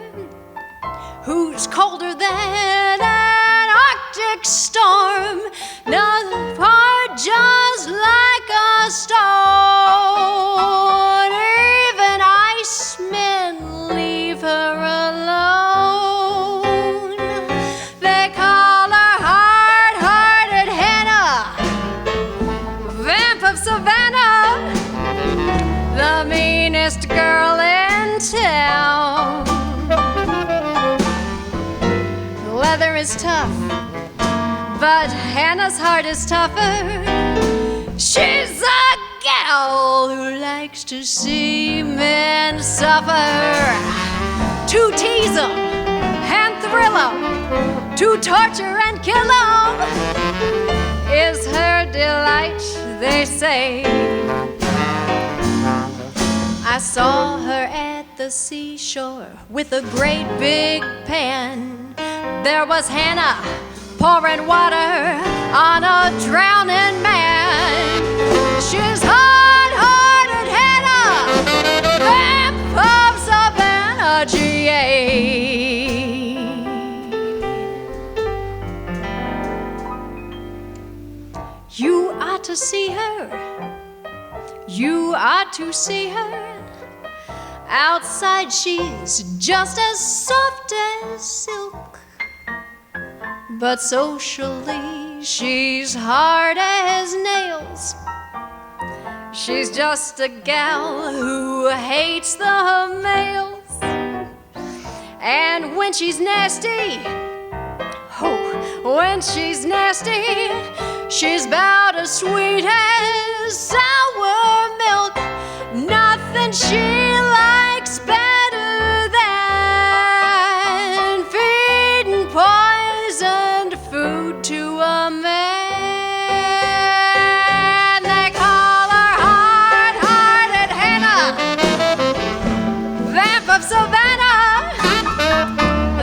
who's colder than an Arctic storm, nothing part just like a stone. Even icemen leave her alone. They call her hard-hearted Hannah, vamp of Savannah, the meanest girl in town. Leather is tough, but Hannah's heart is tougher. She's a gal who likes to see men suffer. To tease 'em and thrill 'em, to torture and kill 'em is her delight, they say. I saw her at the seashore with a great big pan. There was Hannah pouring water on a drowning man. She's hard-hearted Hannah, vamp of Savannah, GA. You ought to see her, you ought to see her. Outside she's just as soft as silk, but socially she's hard as nails. She's just a gal who hates the males. And when she's nasty, oh, when she's nasty, she's about as sweet as sour milk. Nothing she likes better than feeding poisoned food to a man. They call her hard-hearted Hannah, vamp of Savannah,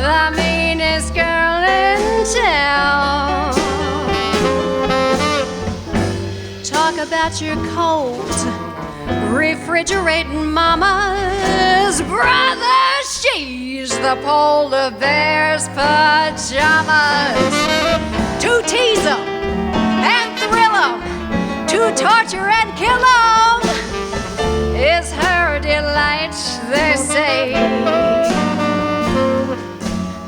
the meanest girl in town. Talk about your cold, refrigerating mama's brother. She's the polar bear's pajamas. To tease 'em and thrill 'em, to torture and kill 'em is her delight, they say.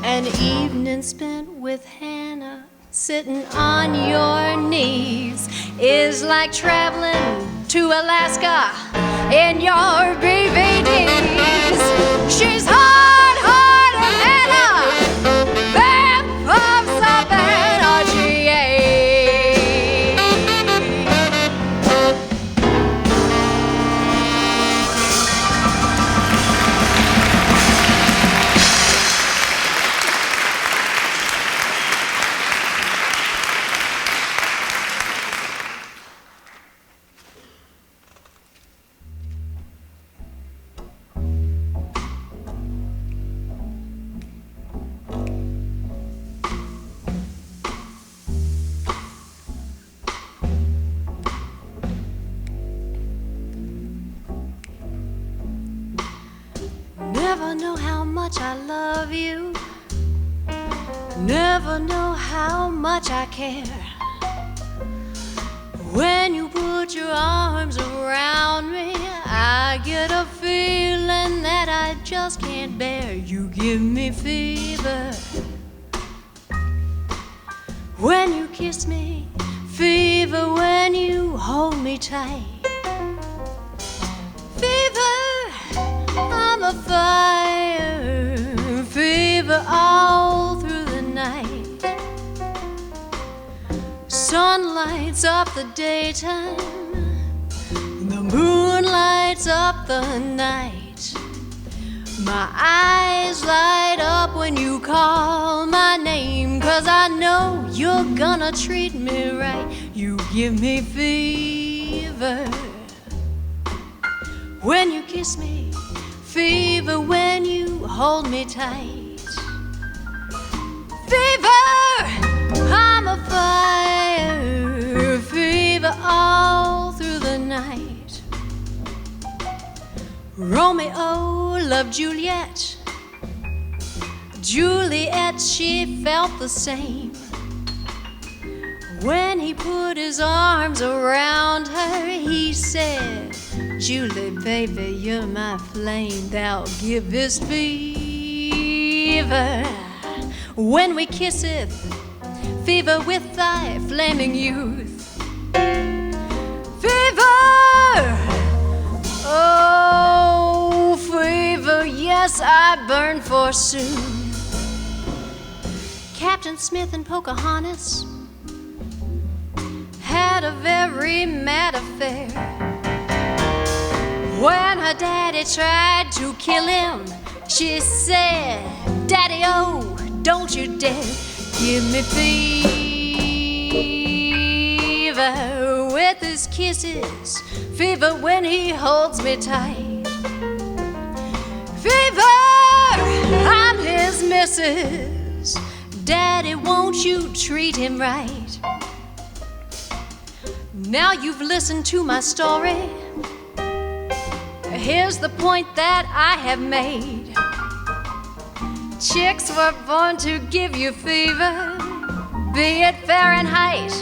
An evening spent with Hannah, sitting on your knees, is like traveling to Alaska in your BVDs. She's hard-hearted Hannah, vamp of Savannah, GA. much I love you. Never know how much I care. When you put your arms around me, I get a feeling that I just can't bear. You give me fever when you kiss me, fever when you hold me tight. Fever, I'm a fire, fever all through the night. Sun lights up the daytime, the moon lights up the night. My eyes light up when you call my name, 'cause I know you're gonna treat me right. You give me fever when you kiss me, fever when you hold me tight. Fever, I'm a fire, fever all through the night. Romeo loved Juliet, Juliet, she felt the same. When he put his arms around her, he said, Julie, baby, you're my flame, thou givest fever. When we kisseth, fever with thy flaming youth. Fever, oh, fever, yes, I burn forsooth. Captain Smith and Pocahontas had a very mad affair. When her daddy tried to kill him, she said, Daddy, oh, don't you dare give me fever with his kisses, fever when he holds me tight. Fever, I'm his missus, Daddy, won't you treat him right? Now you've listened to my story. Here's the point that I have made. Chicks were born to give you fever, be it Fahrenheit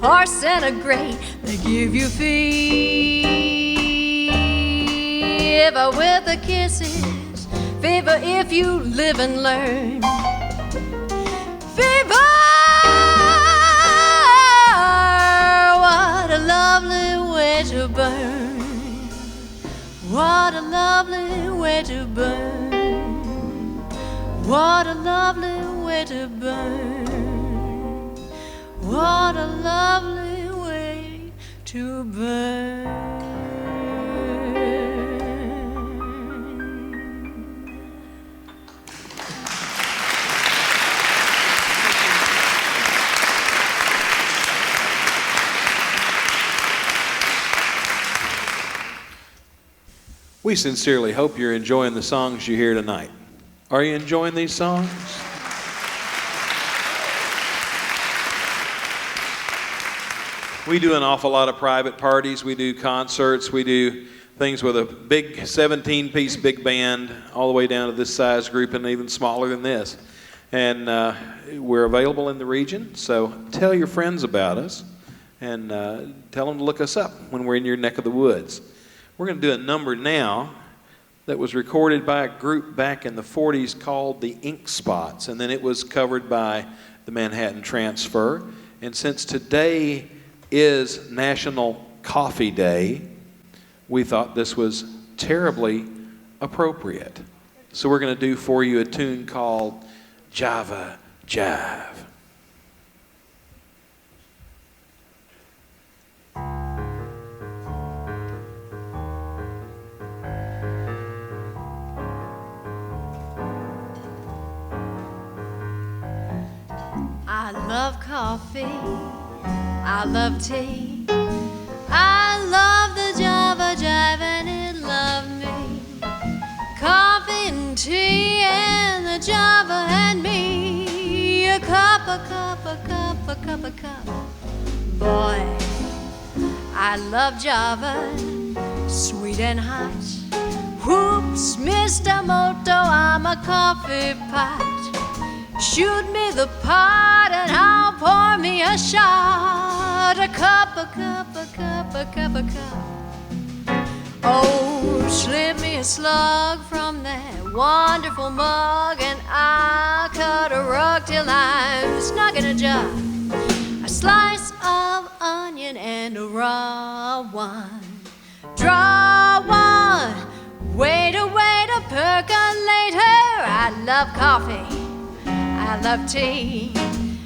or centigrade. They give you fever with the kisses, fever if you live and learn. Fever, what a lovely way to burn. What a lovely way to burn. What a lovely way to burn. What a lovely way to burn. We sincerely hope you're enjoying the songs you hear tonight. Are you enjoying these songs? We do an awful lot of private parties. We do concerts. We do things with a big 17-piece big band all the way down to this size group and even smaller than this. And we're available in the region, so tell your friends about us and tell them to look us up when we're in your neck of the woods. We're going to do a number now that was recorded by a group back in the 40s called the Ink Spots, and then it was covered by the Manhattan Transfer. And since today is National Coffee Day, we thought this was terribly appropriate. So we're going to do for you a tune called Java Jive. I love coffee, I love tea, I love the Java Jive and it loved me. Coffee and tea and the Java and me. A cup, a cup, a cup, a cup, a cup. Boy, I love Java, sweet and hot. Whoops, Mr. Moto, I'm a coffee pot. Shoot me the pot and I'll pour me a shot. A cup, a cup, a cup, a cup, a cup. Oh, slip me a slug from that wonderful mug and I'll cut a rug till I'm snug in a jug. A slice of onion and a raw one. Draw one, wait a percolator. I love coffee, I love tea.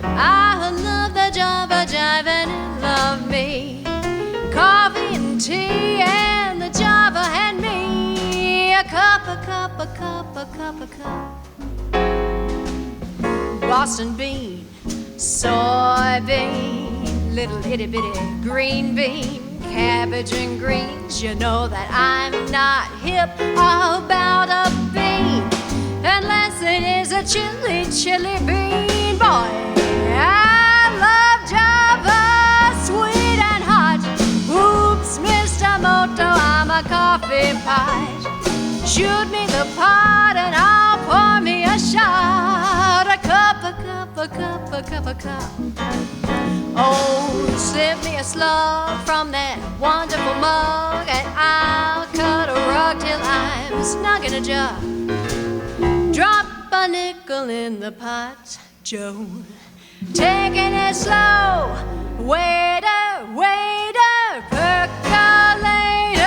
I love the Java Jive and it love me. Coffee and tea and the Java and me. A cup, a cup, a cup, a cup, a cup. Boston bean, soybean, little itty bitty green bean, cabbage and greens. You know that I'm not hip about a bean unless it is a chili, chili bean. Boy, I love Java, sweet and hot. Oops, Mr. Moto, I'm a coffee pot. Shoot me the pot and I'll pour me a shot. A cup, a cup, a cup, a cup, a cup. Oh, slip me a slug from that wonderful mug and I'll cut a rug till I'm snug in a jug. Drop a nickel in the pot, Joe. Taking it slow. Waiter, waiter, percolator.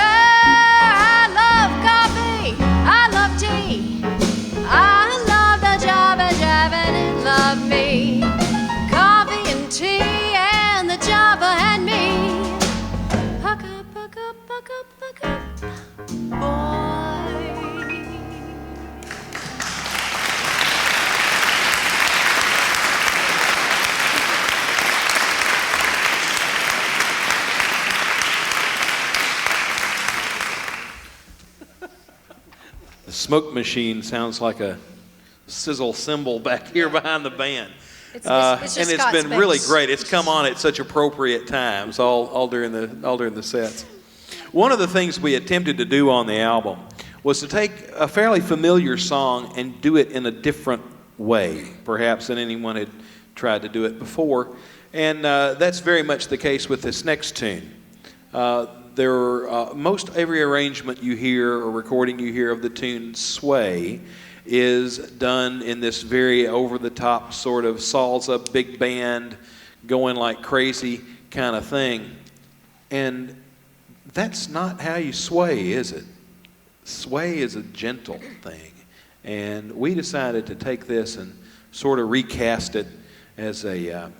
I love coffee, I love tea. I love the Java Jive and it love me. Coffee and tea and the Java and me. A cup, a cup, a cup, a cup, boy. The smoke machine sounds like a sizzle cymbal back here behind the band. It's just and it's Scott's been really bass. great. It's come on at such appropriate times, all during the sets. One of the things we attempted to do on the album was to take a fairly familiar song and do it in a different way, perhaps than anyone had tried to do it before. And that's very much the case with this next tune. Most every arrangement you hear or recording you hear of the tune Sway is done in this very over-the-top sort of salsa, big band, going like crazy kind of thing. And that's not how you sway, is it? Sway is a gentle thing. And we decided to take this and sort of recast it as a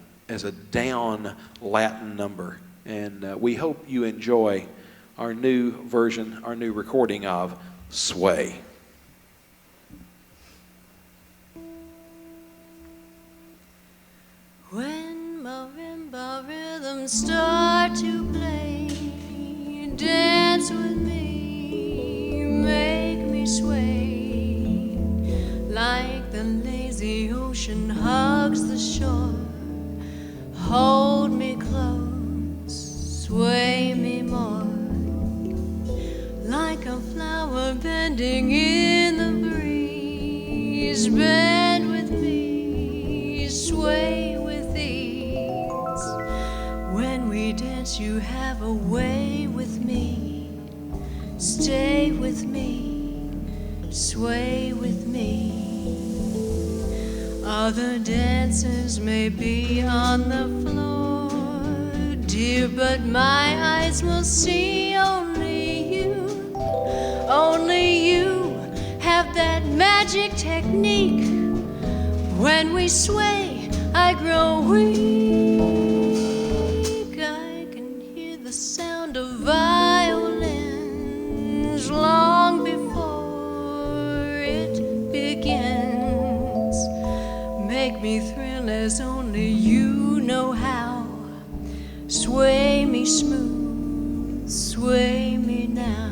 down Latin number. And we hope you enjoy our new version, our new recording of Sway. When marimba rhythms start to play, dance with me, make me sway, like the lazy ocean hugs the shore. Hold me close, sway me more, like a flower bending in the breeze. Bend with me, sway with ease. When we dance, you have a way with me. Stay with me, sway with me. Other dancers may be on the floor, dear, but my eyes will see only you. Only you have that magic technique. When we sway, I grow weak. I can hear the sound of violins long before it begins. Make me thrill as only you know how. Sway me smooth, sway me now.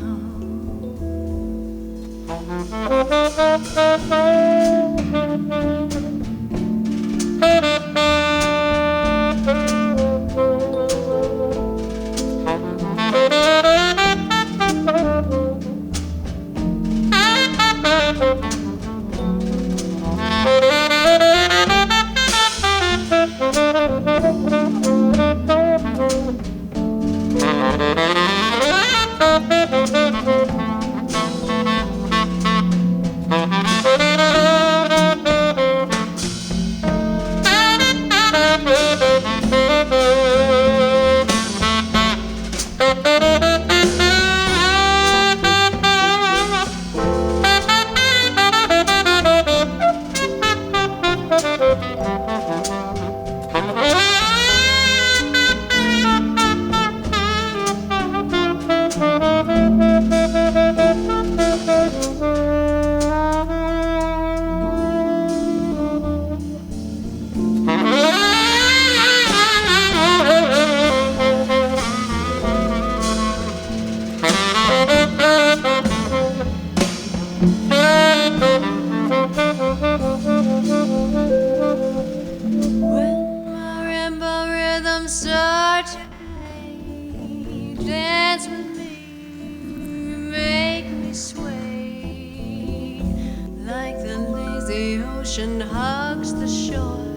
ocean hugs the shore.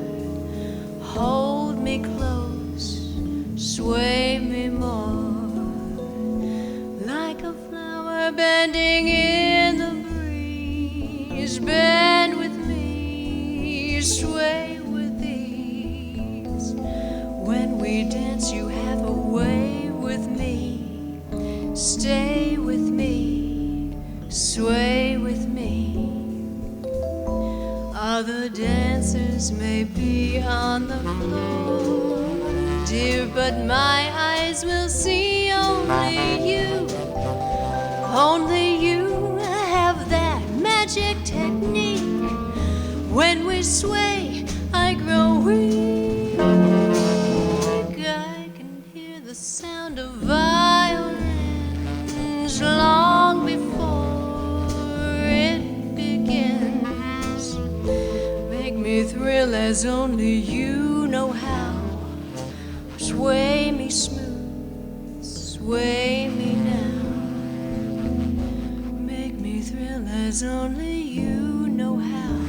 Hold me close, sway me more. Like a flower bending in the breeze, bend with me, sway with ease. When we dance, you have a way with me. Stay with me, sway with me. Other dancers may be on the floor, dear, but my eyes will see only you. Only you have that magic technique. When we sway, I grow weak. I can hear the sound of violins long before it begins. Make me thrill as only you know how. Sway me smooth, sway me now. Make me thrill as only you know how.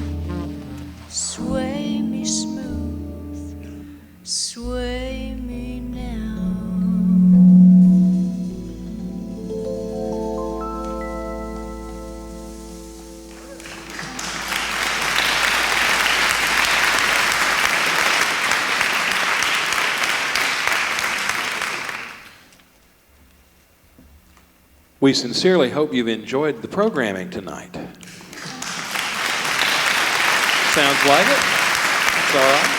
Sway me smooth, sway me now. We sincerely hope you've enjoyed the programming tonight. Sounds like it. It's all right.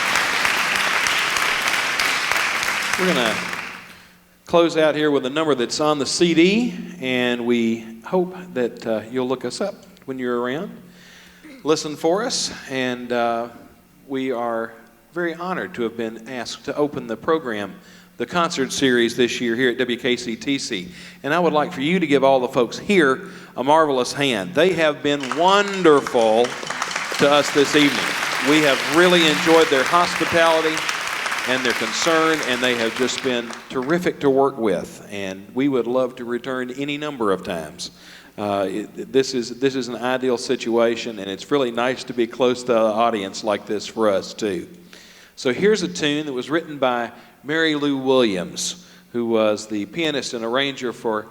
We're going to close out here with a number that's on the CD, and we hope that you'll look us up when you're around. Listen for us, and we are very honored to have been asked to open the program, the concert series this year here at WKCTC. And I would like for you to give all the folks here a marvelous hand. They have been wonderful to us this evening. We have really enjoyed their hospitality and their concern, and they have just been terrific to work with. And we would love to return any number of times. This is an ideal situation, and it's really nice to be close to the audience like this for us too. So here's a tune that was written by Mary Lou Williams, who was the pianist and arranger for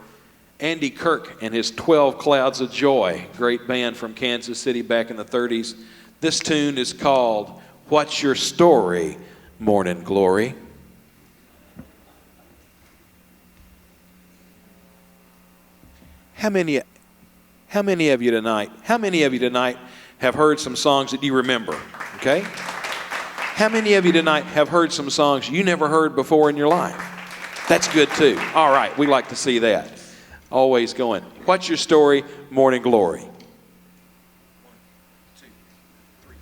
Andy Kirk and his 12 Clouds of Joy, great band from Kansas City back in the 30s. This tune is called What's Your Story, Morning Glory? How many of you tonight have heard some songs that you remember? Okay? How many of you tonight have heard some songs you never heard before in your life? That's good too. All right, we like to see that. Always going. What's your story, Morning Glory? 1, 2, 3.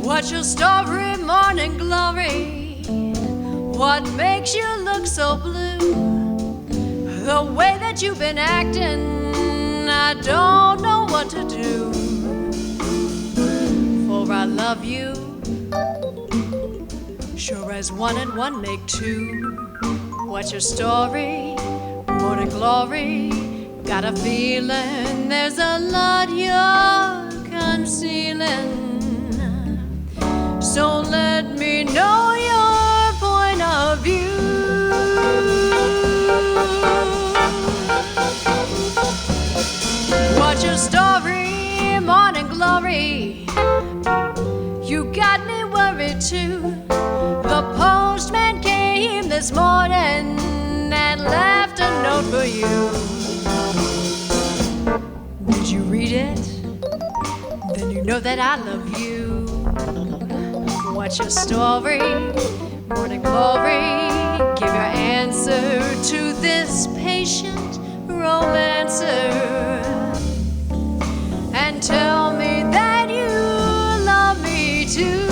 What's your story, morning glory? What makes you look so blue? The way that you've been acting, I don't know what to do. For I love you, sure as 1 and 1 make 2. What's your story, morning glory? Got a feeling there's a lot you're concealing. So let me know your point of view. What's your story, morning glory? You got me worried too. The postman came this morning and left a note for you. Did you read it? Then you know that I love you. What's your story? Morning glory. Give your answer to this patient romancer. And tell me that you love me too.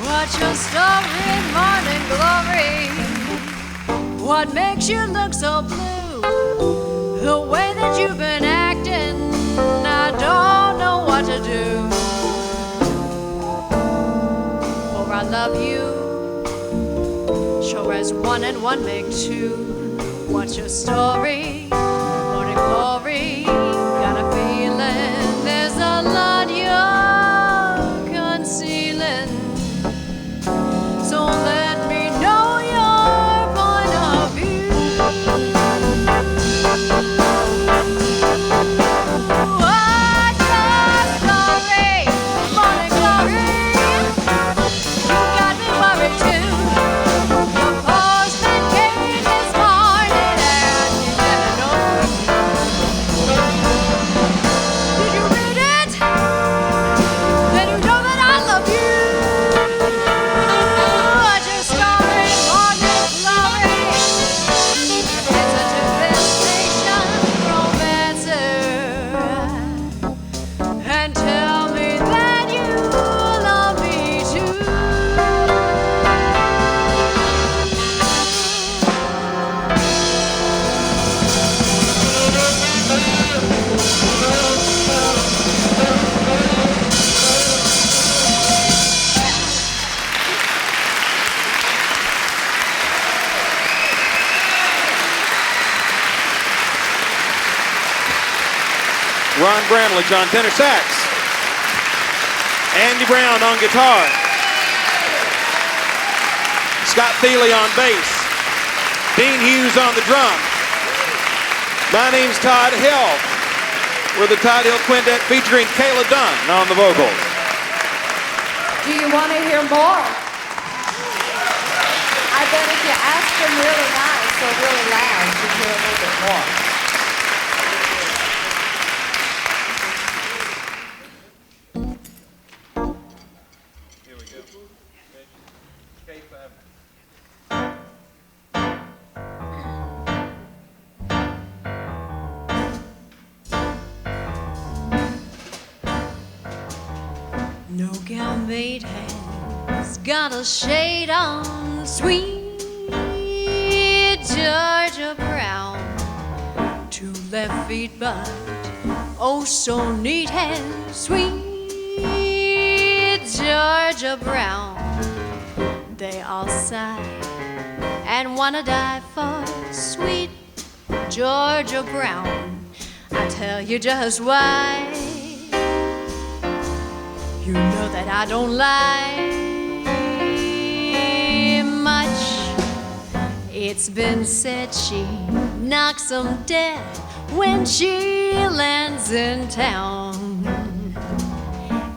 What's your story, morning glory? What makes you look so blue? The way that you've been acting, I don't know what to do. For I love you, sure as one and one make two. What's your story, morning glory? Got a feeling there's a lot you're concealing. So let me know your point of view. What's your story, morning glory? You got me worried too. Your postman came this morning and you never know. Did you read it? Then you know that I love you. Ron Bramlage on tenor sax. Andy Brown on guitar. Scott Thiele on bass. Dean Hughes on the drum. My name's Todd Hill. with the Todd Hill Quintet featuring Kayla Dunn on the vocals. Do you want to hear more? I bet if you ask them really nice or really loud, you'd hear a little bit more. No gal made has got a shade on sweet Georgia Brown. 2 left feet, but oh so neat and sweet Georgia Brown. They all sigh and wanna die for sweet Georgia Brown. I tell you just why. You know that I don't lie much. It's been said she knocks 'em dead when she lands in town.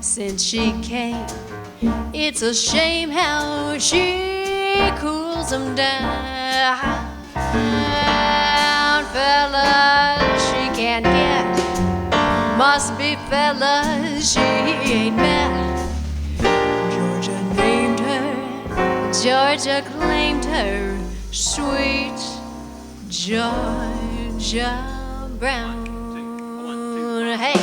Since she came, it's a shame how she cools 'em down. Fellas she can't get, must be fellas she ain't met. Georgia named her, Georgia claimed her, sweet Georgia Brown. Hey.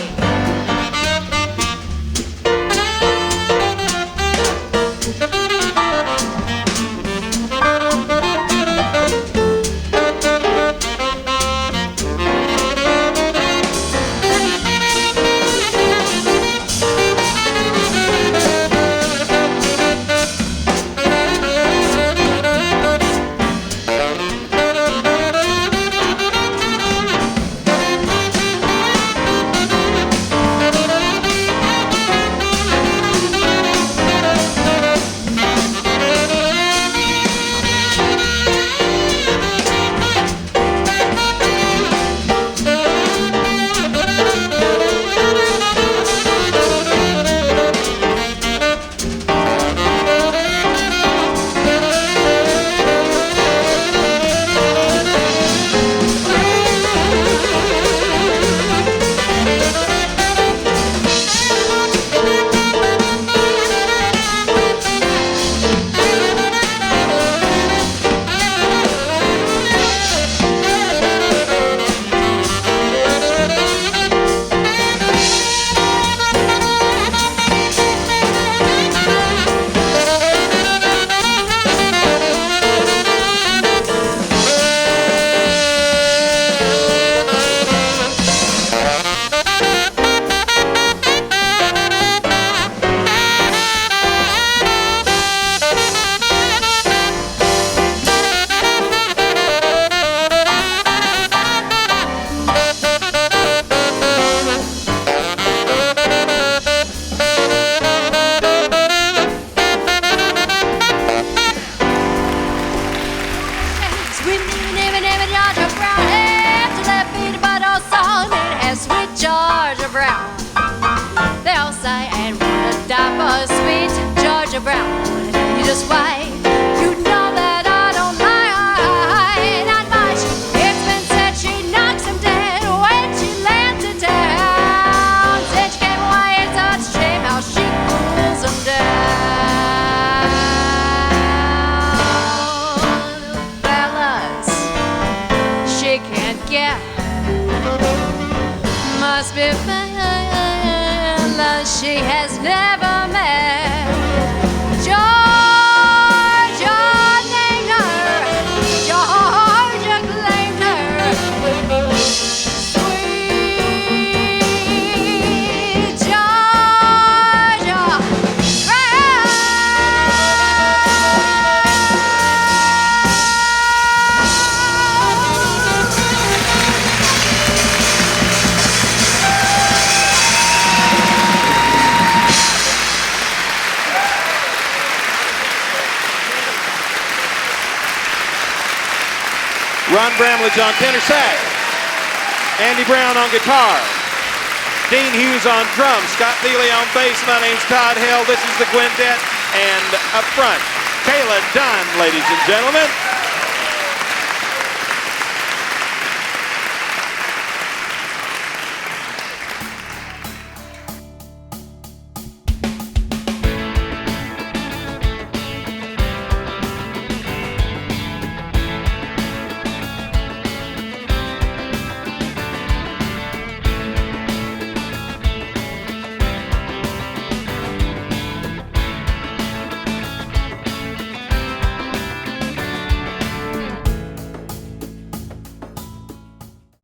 Georgia Brown. They all sigh and wanna die for sweet Georgia Brown. You just why you know that I don't lie, not much. It's been said she knocks him dead when she lands in town. Said she came away in such shame how she cools him down. Fellas, she can't get. Must be fellas she has never met. Georgia named her, Georgia claimed her. Sweet Georgia Brown. Ron Bramlage on tenor sax, Andy Brown on guitar, Dean Hughes on drums, Scott Thiele on bass. My name's Todd Hill. This is the Quintet. And up front, Kayla Dunn, ladies and gentlemen.